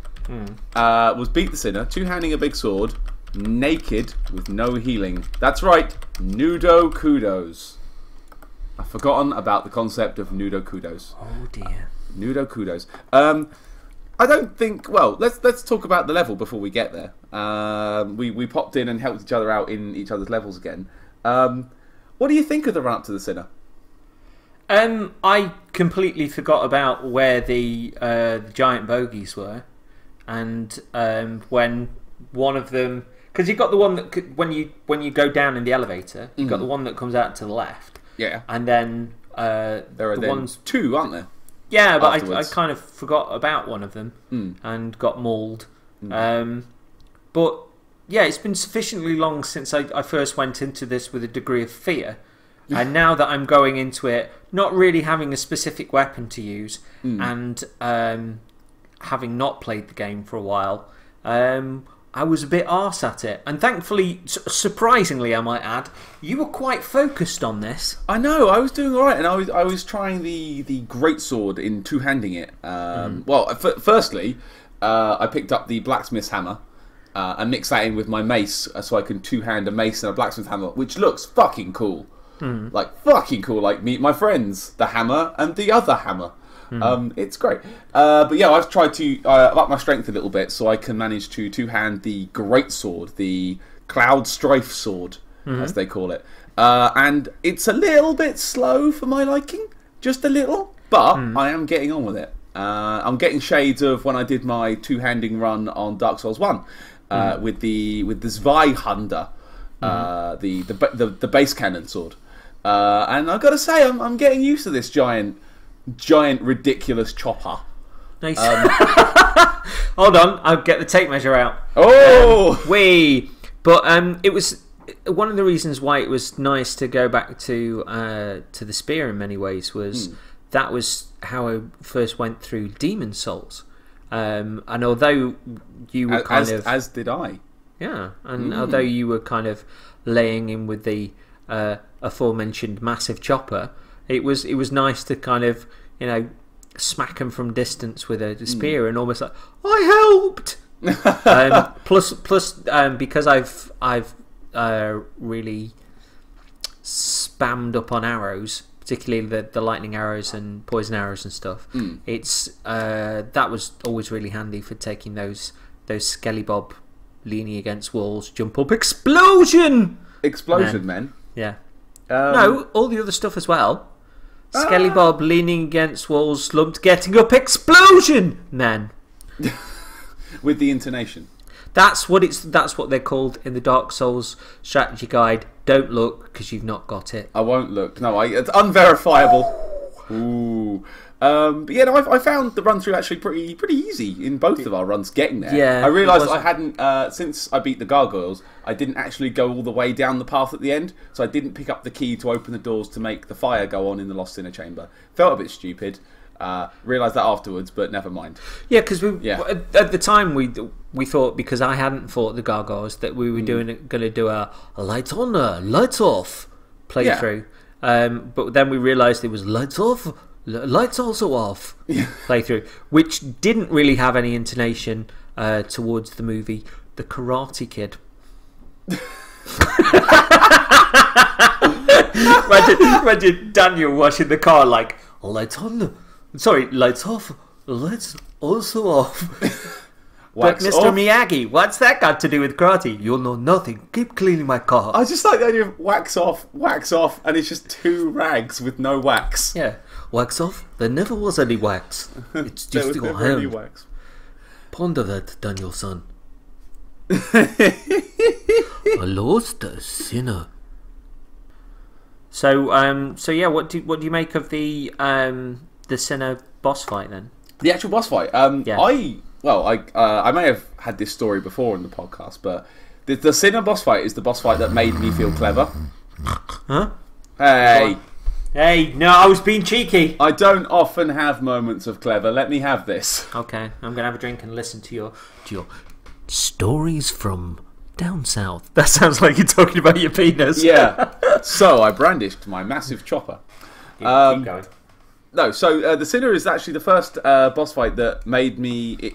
was beat the Sinner, two-handing a big sword, naked with no healing. That's right, Nudo Kudos. I've forgotten about the concept of Nudo Kudos. Oh dear. Nudo Kudos. I don't think... Well, let's talk about the level before we get there. We popped in and helped each other out in each other's levels again. What do you think of the run-up to the Sinner? I completely forgot about where the giant bogies were. And when one of them... Because you've got the one that... When you go down in the elevator, you've got the one that comes out to the left. Yeah. And then... there are the ones 2, aren't there? Yeah, but I kind of forgot about one of them and got mauled. But yeah, it's been sufficiently long since I first went into this with a degree of fear. And now that I'm going into it not really having a specific weapon to use and having not played the game for a while, I was a bit arse at it. And thankfully, surprisingly I might add, you were quite focused on this. I know, I was doing alright, and I was trying the greatsword in two-handing it. Well, firstly, I picked up the blacksmith's hammer and mixed that in with my mace so I can two-hand a mace and a blacksmith's hammer, which looks fucking cool. Like, fucking cool. Like, meet my friends, the hammer and the other hammer. It's great. But yeah, I've tried to up my strength a little bit so I can manage to two-hand the greatsword, the Cloud Strife sword, as they call it. And it's a little bit slow for my liking, just a little, but I am getting on with it. I'm getting shades of when I did my two-handing run on Dark Souls 1 with the Zweihanda, the base cannon sword. And I've got to say, I'm getting used to this giant, ridiculous chopper. Nice. Hold on, I'll get the tape measure out. Oh! But it was one of the reasons why it was nice to go back to the spear in many ways was that was how I first went through Demon Souls. And although you were as did I. Yeah, and although you were kind of laying in with the aforementioned massive chopper, it was nice to kind of, you know, smack him from distance with a spear and almost like, I helped. Plus, because I've really spammed up on arrows, particularly the lightning arrows and poison arrows and stuff. It's that was always really handy for taking those skelly bob leaning against walls, jump up, explosion, men. Yeah. No, all the other stuff as well. Skelly bob leaning against walls, slumped, getting up, explosion, man. With the intonation. That's what they're called in the Dark Souls strategy guide. Don't look because you've not got it. I won't look. No, it's unverifiable. Ooh. But yeah, no, I found the run through actually pretty easy in both of our runs getting there. Yeah, I realised I hadn't since I beat the gargoyles. I didn't actually go all the way down the path at the end, so I didn't pick up the key to open the doors to make the fire go on in the Lost Sinner Chamber. Felt a bit stupid. Realised that afterwards, but never mind. Yeah, because at the time we thought, because I hadn't fought the gargoyles, that we were going to do a lights on, lights off playthrough. Yeah. But then we realised it was lights off, lights also off playthrough, which didn't really have any intonation towards the movie The Karate Kid. imagine Daniel watching the car like, lights on, sorry, lights off, lights also off. But Mr. Off. Miyagi, what's that got to do with karate? You'll know nothing. Keep cleaning my car. I just like the idea of wax off, and it's just two rags with no wax. Yeah, wax off. There never was any wax. It's just your hand. Wax. Ponder that, Daniel son. I lost a sinner. So yeah, what do you make of the sinner boss fight then? The actual boss fight. Yeah. I may have had this story before in the podcast, but the sinner boss fight is the boss fight that made me feel clever. Huh? Hey, no, I was being cheeky. I don't often have moments of clever. Let me have this. Okay, I'm gonna have a drink and listen to your stories from down south. That sounds like you're talking about your penis. Yeah. So I brandished my massive chopper. Keep going. No, so the Sinner is actually the first boss fight that made me...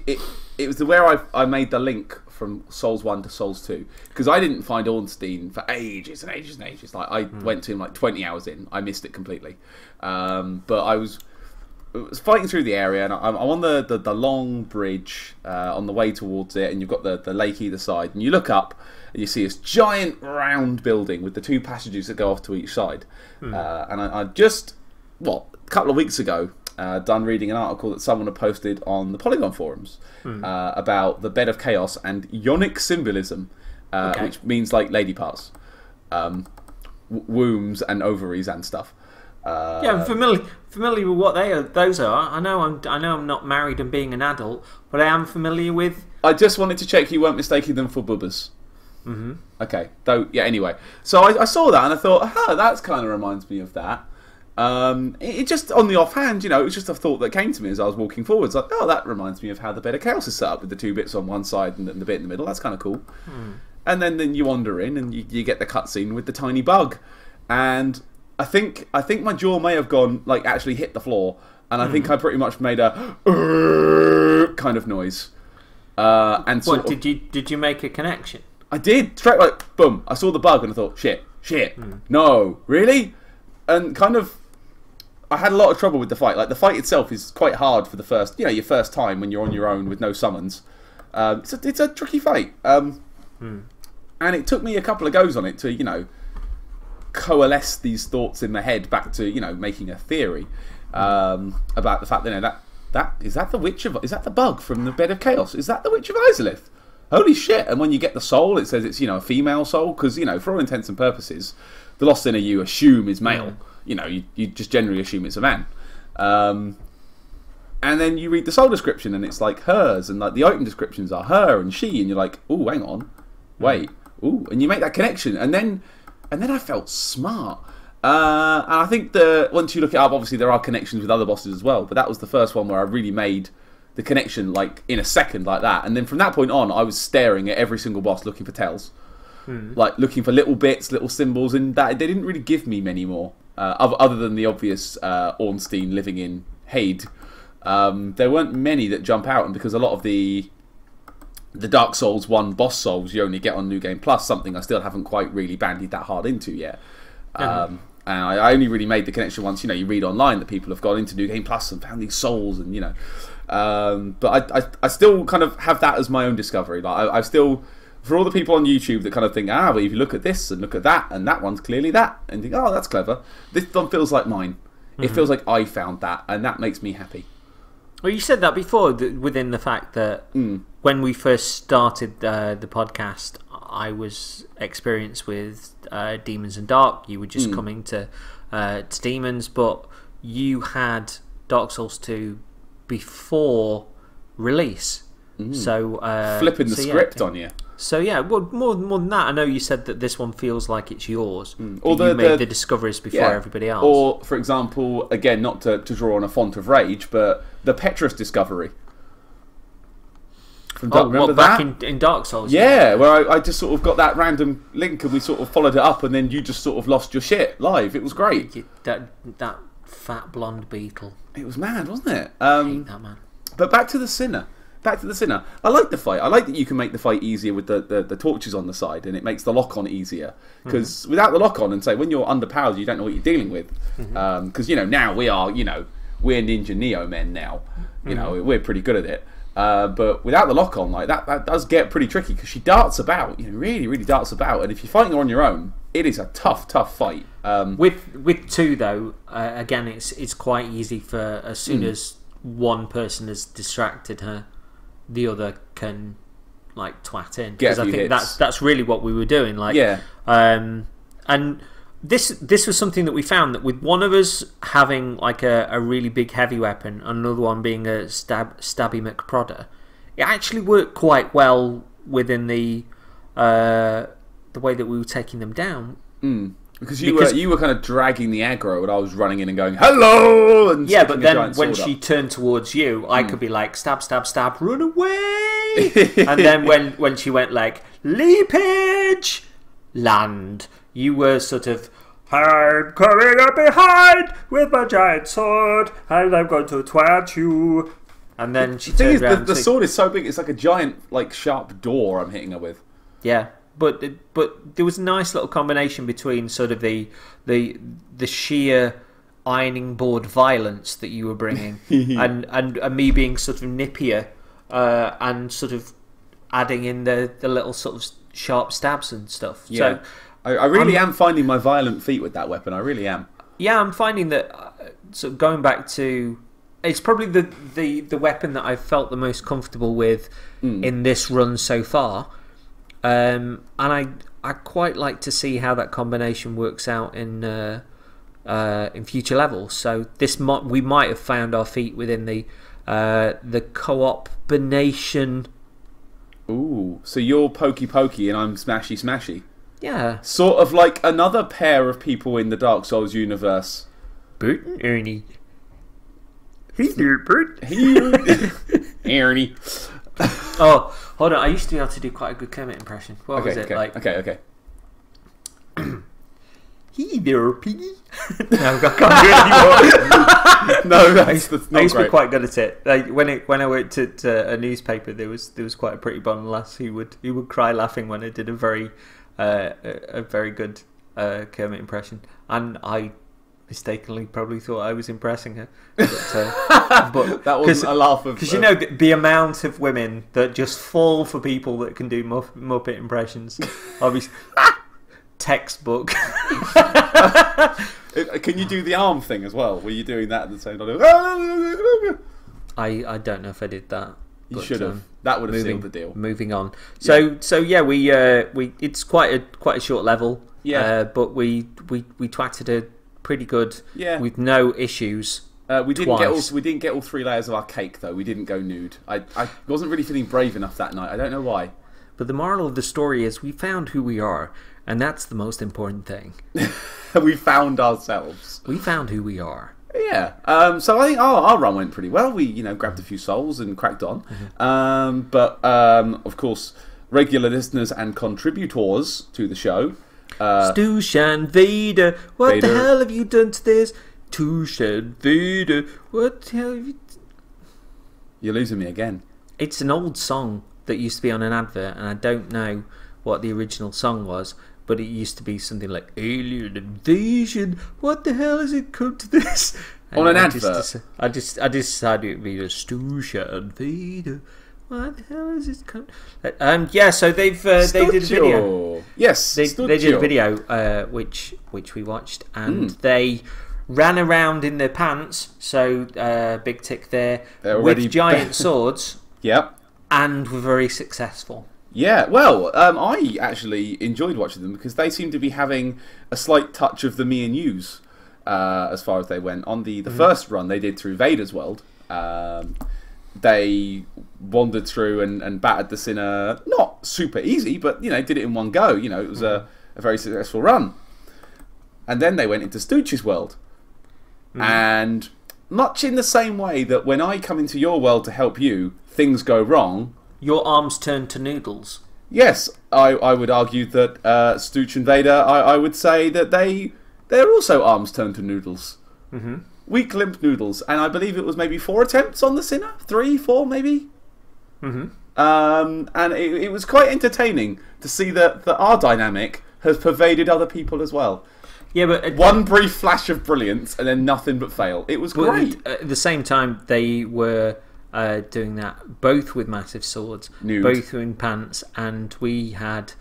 It was where I made the link from Souls 1 to Souls 2. Because I didn't find Ornstein for ages and ages and ages. Like I went to him like 20 hours in. I missed it completely. But I was fighting through the area, and I'm on the long bridge on the way towards it, and you've got the lake either side. And you look up, and you see this giant round building with the two passages that go off to each side. And I just... a couple of weeks ago, done reading an article that someone had posted on the Polygon forums about the bed of chaos and yonic symbolism, which means like lady parts, wombs and ovaries and stuff. Yeah, I'm familiar with what those are. I know I'm not married and being an adult, but I am familiar with. I just wanted to check you weren't mistaking them for bubbas. Okay. Though, yeah. Anyway, so I saw that and I thought, that kind of reminds me of that. It just on the offhand, it was just a thought that came to me as I was walking forwards. Like, that reminds me of how the bed of chaos is set up with the two bits on one side and the bit in the middle. That's kind of cool. And then you wander in and you get the cutscene with the tiny bug, and I think my jaw may have gone like actually hit the floor, and I think I pretty much made a kind of noise. And what did you make a connection? I did straight like boom. I saw the bug and I thought shit, no, really, and kind of. I had a lot of trouble with the fight. Like the fight itself is quite hard for the first, your first time when you're on your own with no summons. It's a tricky fight, and it took me a couple of goes on it to coalesce these thoughts in my head back to making a theory about the fact that is that the Witch of... Is that the bug from the Bed of Chaos? Is that the Witch of Izalith? Holy shit. And when you get the soul, it says it's, you know, a female soul. Because, you know, for all intents and purposes, the Lost Sinner you assume is male. You know, you just generally assume it's a man. And then you read the soul description and it's like hers. And like the item descriptions are her and she. And you're like, ooh, hang on. Wait. Ooh. And you make that connection. And then I felt smart. And I think once you look it up, obviously there are connections with other bosses as well. But that was the first one where I really made the connection like in a second like that. And then from that point on, I was staring at every single boss looking for tells. Like looking for little bits, little symbols. And that they didn't really give me many more. Other than the obvious Ornstein living in Hade. There weren't many that jump out. And because a lot of the Dark Souls 1 boss souls you only get on New Game Plus, something I still haven't quite really bandied that hard into yet. And I only really made the connection once, you know, you read online that people have gone into New Game Plus and found these souls and, you know. But I still kind of have that as my own discovery. Like I still, for all the people on YouTube that kind of think, but if you look at this and look at that and that one's clearly that, and think, oh, that's clever. This one feels like mine. It feels like I found that, and that makes me happy. Well, you said that before, within the fact that when we first started the podcast, I was experienced with Demons and Dark. You were just coming to Demons, but you had Dark Souls 2 before release. So flipping the script on you. So yeah, well, more than that, I know you said that this one feels like it's yours. Or you made the discoveries before everybody else. Or, for example, again, not to draw on a font of rage, but the Petrus discovery. Remember that? Back in Dark Souls? Yeah, where I just sort of got that random link and we sort of followed it up and then you just sort of lost your shit live. It was great. That fat blonde beetle. It was mad, wasn't it? I hate that man. But back to the Sinner. I like the fight. I like that you can make the fight easier with the torches on the side, and it makes the lock-on easier. Because without the lock-on, and say when you're underpowered, you don't know what you're dealing with. Because you know now we're Ninja Neo men now. You know we're pretty good at it. But without the lock-on, like that does get pretty tricky because she darts about. You know, really darts about. And if you're fighting her on your own, it is a tough fight. With 2 though, again, it's quite easy for as soon as one person has distracted her, the other can like twat in, because I think that's really what we were doing. Like, and this was something that we found, that with one of us having like a really big heavy weapon and another one being a stabby McProdder, it actually worked quite well within the way that we were taking them down. Because you were kind of dragging the aggro and I was running in and going, hello! And yeah, but then when she turned towards you, I could be like, stab, run away! And then when she went like, leapage, land, you were sort of, I'm coming up behind with my giant sword and I'm going to twat you. And then she turned around. The sword is so big, it's like a giant, like, sharp door I'm hitting her with. Yeah. But there was a nice little combination between sort of the sheer ironing board violence that you were bringing and me being sort of nippier and sort of adding in the little sort of sharp stabs and stuff. Yeah. So I really am finding my violent feat with that weapon. I really am. Yeah, I'm finding that. So going back to, it's probably the weapon that I've felt the most comfortable with in this run so far. And I quite like to see how that combination works out in future levels. So we might have found our feet within the co-opination. Ooh, so you're pokey and I'm smashy. Yeah, sort of like another pair of people in the Dark Souls universe. Bert and Ernie. Hey there, Bert. Ernie. Oh, hold on. I used to be able to do quite a good Kermit impression. What was it like? Okay. Hey there, piggy. No, I can't do it anymore. No, that's not I used to great. be quite good at it. Like when I worked at a newspaper, there was quite a pretty blonde lass who would cry laughing when I did a very good Kermit impression, and I mistakenly probably thought I was impressing her. But that wasn't a laugh of... Because you know the amount of women that just fall for people that can do Muppet impressions. Obviously, textbook. Can you do the arm thing as well? Were you doing that at the same time? I don't know if I did that. You should have. That would have sealed the deal. Moving on. So yeah, we it's quite a short level. Yeah. But we twatted it pretty good. Yeah. With no issues. We didn't get all 3 layers of our cake though. We didn't go nude. I wasn't really feeling brave enough that night. I don't know why. But the moral of the story is we found who we are, and that's the most important thing. We found ourselves. We found who we are. Yeah. So I think our run went pretty well. We grabbed a few souls and cracked on. But of course, regular listeners and contributors to the show. Stuch and Vader, what the hell have you done to this? Stuch and Vader, what the hell have you... You're losing me again. It's an old song that used to be on an advert, and I don't know what the original song was, but it used to be something like Alien Invasion. What the hell has it come to this? On an advert? I decided it would be a Stuch and Vader. What the hell is this? Yeah, so they did a video. Yes, they did a video which we watched, and they ran around in their pants. So big tick there with giant swords. Yep, and were very successful. Yeah, well, I actually enjoyed watching them because they seem to be having a slight touch of the me and yous as far as they went on the first run they did through Vader's world. They wandered through and battered the sinner, not super easy, but did it in one go. It was a very successful run. And then they went into Stuch's world, and much in the same way that when I come into your world to help you, things go wrong. Your arms turn to noodles. Yes, I would argue that Stuch and Vader, I would say that they're also arms turned to noodles. Weak limp noodles, and I believe it was maybe 4 attempts on the sinner, 3, 4 maybe. And it was quite entertaining to see that our dynamic has pervaded other people as well. Yeah, but one brief flash of brilliance and then nothing but fail. It was great. At the same time, they were doing that both with massive swords, both in pants, and we had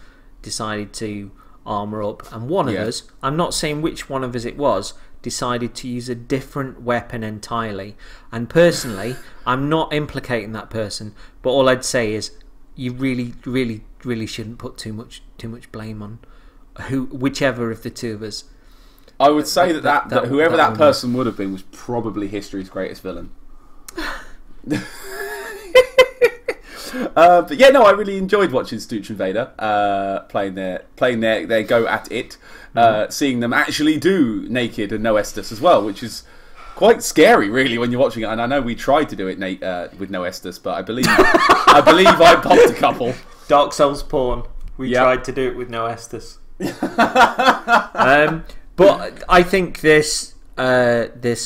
decided to armour up. And one of us, I'm not saying which one of us it was, decided to use a different weapon entirely. And personally, I'm not implicating that person, but all I'd say is you really, really, really shouldn't put too much blame on whichever of the two of us. I would say that whoever that person would have been was probably history's greatest villain. But yeah, no, I really enjoyed watching Stuch and Vader playing their go at it, seeing them actually do naked and no Estus as well, which is quite scary, really, when you're watching it. And I know we tried to do it with no Estus, but I believe I popped a couple. Dark Souls porn. We tried to do it with no Estus. But I think this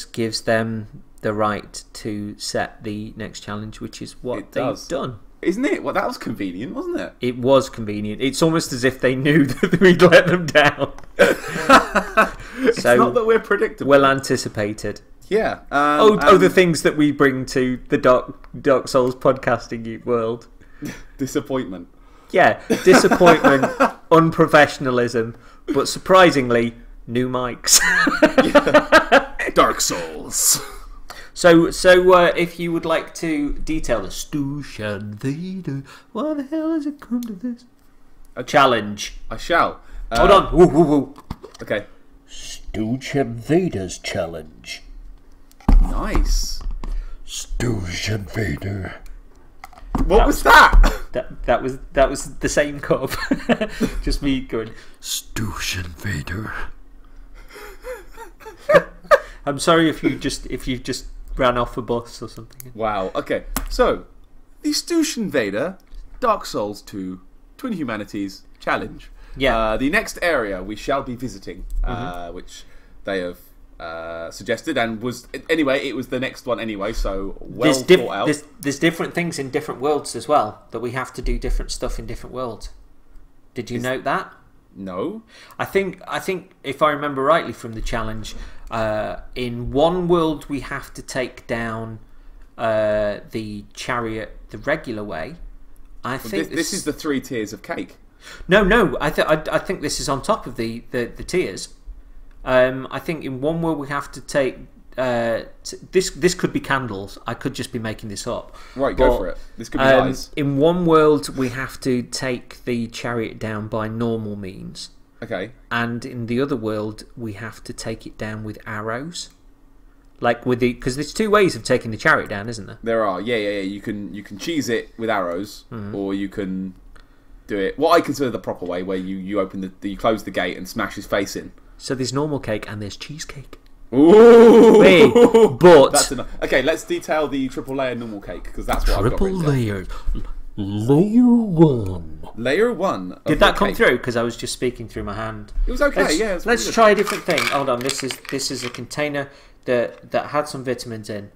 gives them the right to set the next challenge, which is what they've done. Isn't it? Well, that was convenient, wasn't it? It was convenient. It's almost as if they knew that we'd let them down. It's not that we're predictable. Well anticipated. Yeah. The things that we bring to the Dark Souls podcasting world. Disappointment. Yeah, disappointment, unprofessionalism, but surprisingly, new mics. Dark Souls. So if you would like to detail the Stuch and Vader, what the hell has it come to this? A challenge. I shall. Hold on. Woo. Okay. Stuch and Vader's challenge. Nice. Stuch and Vader. What was that? That was the same cup. Just me going Stuch and Vader. I'm sorry if you just ran off a bus or something. Wow. Okay. So, the Stuch and Vader Dark Souls 2 Twin Humanities challenge. Yeah. The next area we shall be visiting, which they have suggested, and was anyway. It was the next one anyway, so thought out. There's different things in different worlds as well, that we have to do different stuff in different worlds. Did you note that? No. I think if I remember rightly from the challenge, in one world we have to take down the Chariot the regular way. I think this is the 3 tiers of cake. No. I think this is on top of the tiers. I think in one world we have to take this could be candles. I could just be making this up. Right, go for it. This could be lies. In one world, we have to take the chariot down by normal means. Okay. And in the other world, we have to take it down with arrows. Like with because there's two ways of taking the chariot down, isn't there? There are. Yeah. You can cheese it with arrows, or you can do it what I consider the proper way, where you open you close the gate and smash his face in. So there's normal cake and there's cheesecake. Ooh! Wait, but that's enough. Okay, let's detail the triple layer normal cake because that's what I've got written down. layered, layer 1. Layer 1. Did that come through? Because I was just speaking through my hand. It was okay. Let's try a different thing. Hold on. This is a container that had some vitamins in.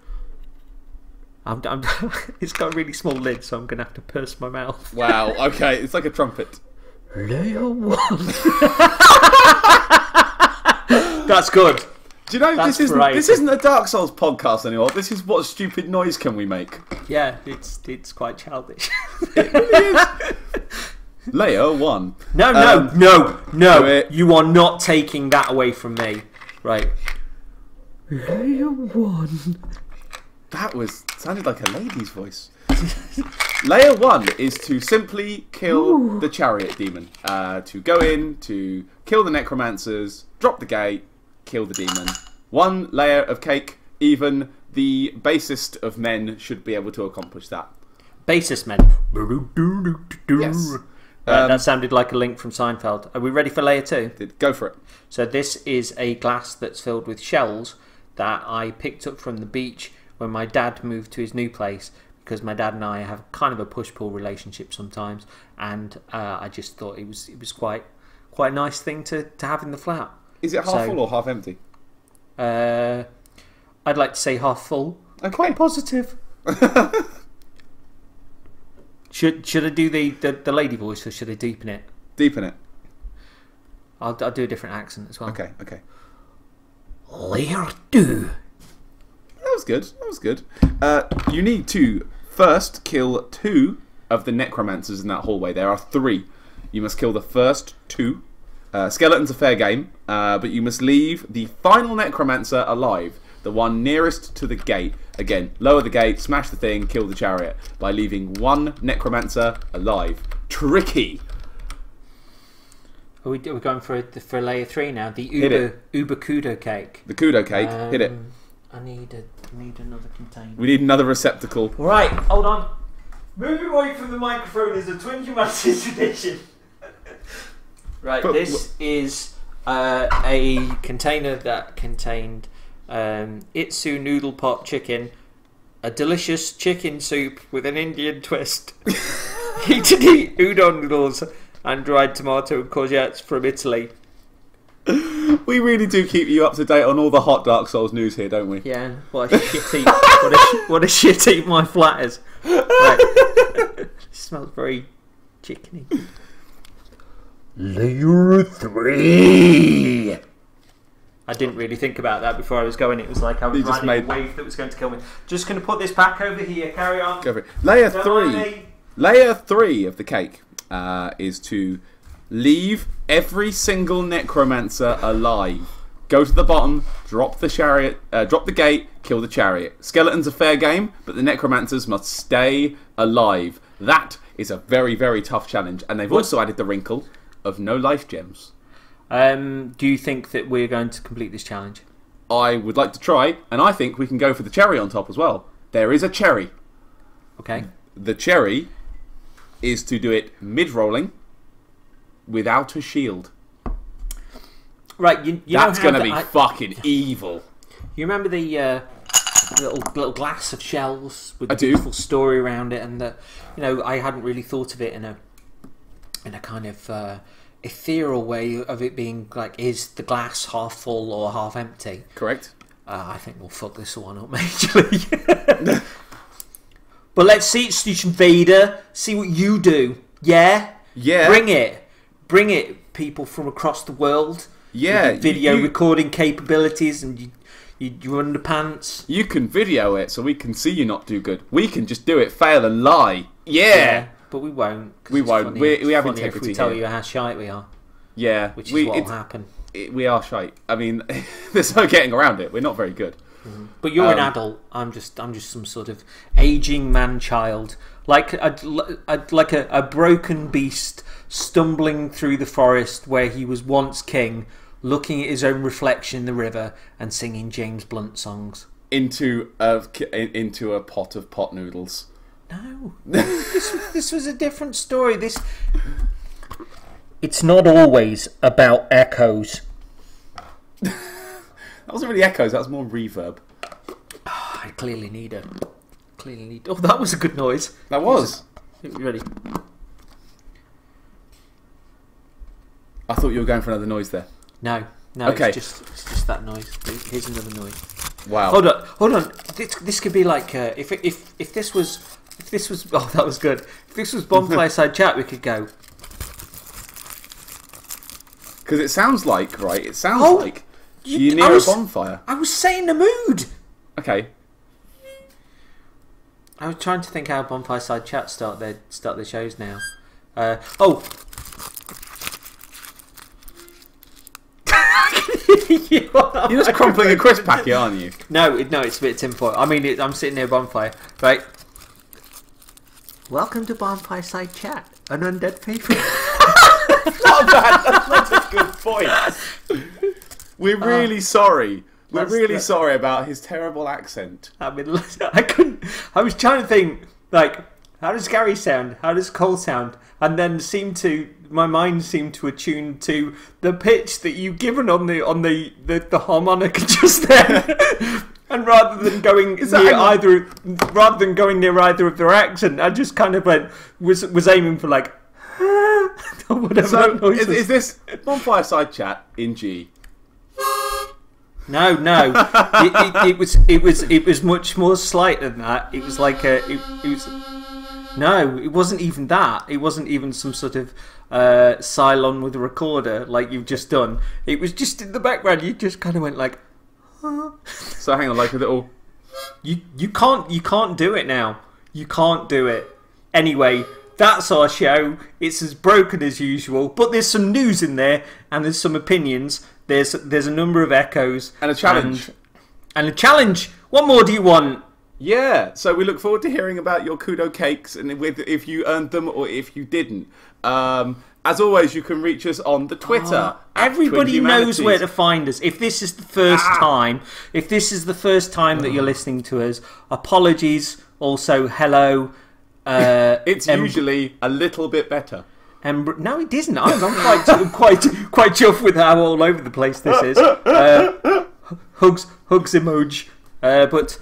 It's got a really small lid, so I'm gonna have to purse my mouth. Wow. Okay, it's like a trumpet. Layer 1. That's good. Do you know this isn't a Dark Souls podcast anymore? This is what stupid noise can we make? Yeah, it's quite childish. It really is. Layer 1. No. You are not taking that away from me. Right. Layer 1. That sounded like a lady's voice. Layer 1 is to simply kill the chariot demon. To go in, to kill the necromancers, drop the gate, kill the demon. One layer of cake. Even the basest of men should be able to accomplish that. Basest men. Yes. That sounded like a link from Seinfeld. Are we ready for layer 2? Go for it. So this is a glass that's filled with shells that I picked up from the beach when my dad moved to his new place, because my dad and I have kind of a push-pull relationship sometimes, and I just thought it was quite a nice thing to have in the flat. Is it half full or half empty? I'd like to say half full. Okay. Quite positive. Should I do the lady voice, or should I deepen it? Deepen it. I'll do a different accent as well. Okay. Layer 2. That was good. You need to first kill 2 of the necromancers in that hallway. There are 3. You must kill the first 2. Skeleton's a fair game, but you must leave the final necromancer alive, the one nearest to the gate. Again, lower the gate, smash the thing, kill the chariot by leaving one necromancer alive. Tricky. Are we going for layer 3 now? The Uber Kudo Cake. The Kudo Cake. Hit it. I need another container. We need another receptacle. Right, hold on. Moving away from the microphone is a Twin Humanities edition. Right, this is a container that contained Itsu noodle pot chicken, a delicious chicken soup with an Indian twist, heated udon noodles, and dried tomato and courgettes from Italy. We really do keep you up to date on all the hot Dark Souls news here, don't we? Yeah, what a shit heap. What a shit heap my flat is. Right. It smells very chickeny. Layer 3. I didn't really think about that before I was going. It was like I was riding a wave that was going to kill me. Just going to put this back over here. Carry on. Go for it. Layer 3. Layer 3 of the cake is to leave every single necromancer alive. Go to the bottom, drop the chariot, drop the gate, kill the chariot. Skeleton's a fair game, but the necromancers must stay alive. That is a very, very tough challenge, and they've also added the wrinkle of no life gems. Do you think that we're going to complete this challenge? I would like to try, and I think we can go for the cherry on top as well. There is a cherry. Okay. The cherry is to do it mid-rolling without a shield. Right, you that's going to be fucking evil. You remember the little glass of shells with the beautiful story around it, and I hadn't really thought of it in a kind of ethereal way of it being like, is the glass half full or half empty? Correct. I think we'll fuck this one up majorly. But let's see it, Stuch and Vader. See what you do. Yeah? Yeah. Bring it, people from across the world. Yeah. Video recording capabilities and your underpants. You can video it so we can see you not do good. We can just do it, fail and lie. Yeah. But we won't. We won't. We have integrity if we tell you how shite we are. Yeah. Which is what will happen. We are shite. I mean, there's no getting around it. We're not very good. But you're an adult. I'm just some sort of aging man-child, like a broken beast stumbling through the forest where he was once king, looking at his own reflection in the river and singing James Blunt songs. Into a pot of pot noodles. No, this was a different story. It's not always about echoes. That wasn't really echoes. That was more reverb. I clearly need. Oh, that was a good noise. That was. You ready? I thought you were going for another noise there. No. Okay. It's just that noise. Here's another noise. Wow. Hold on. This could be like if this was oh, that was good. If this was Bonfire Side Chat, we could go. Because it sounds like like you're near a bonfire. I was setting the mood. Okay. I was trying to think how Bonfire Side Chat start their shows now. You're just crumpling a crisp packet, aren't you? No, it's a bit tinfoil. I mean, I'm sitting near a bonfire, right? Welcome to Bonfire Side Chat, an undead paper. Not bad. That's a good point. We're really sorry. We're really sorry about his terrible accent. I mean, I was trying to think, like, how does Gary sound? How does Cole sound? And then my mind seemed to attune to the pitch that you've given on the harmonica just then. And rather than going near either of their accent, I just kind of was aiming for like or whatever. So is this Bonfire Side Chat in G? No. It was much more slight than that. It was like no, it wasn't even that. It wasn't even some sort of Cylon with a recorder like you've just done. It was just in the background. You just kind of went like. So hang on, like a little. You can't do it now. You can't do it. Anyway, that's our show. It's as broken as usual, but there's some news in there, and there's some opinions. There's a number of echoes and a challenge. And a challenge. What more do you want? Yeah. So we look forward to hearing about your Kudo Cakes and if you earned them or if you didn't. As always, you can reach us on the Twitter. Everybody knows where to find us. If this is the first time, that you're listening to us, apologies. Also, hello. It's usually a little bit better. No, it isn't. I'm quite chuffed with how all over the place this is. Hugs emoji. But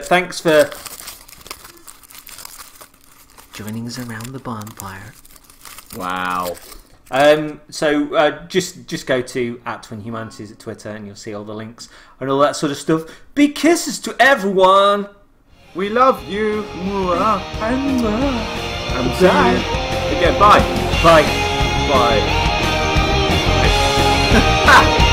thanks for joining us around the bonfire. Wow. So just go to @twinhumanitiespodcast at Twitter and you'll see all the links and all that sort of stuff. Big kisses to everyone. We love you. And bye. Again, bye. Bye. Bye.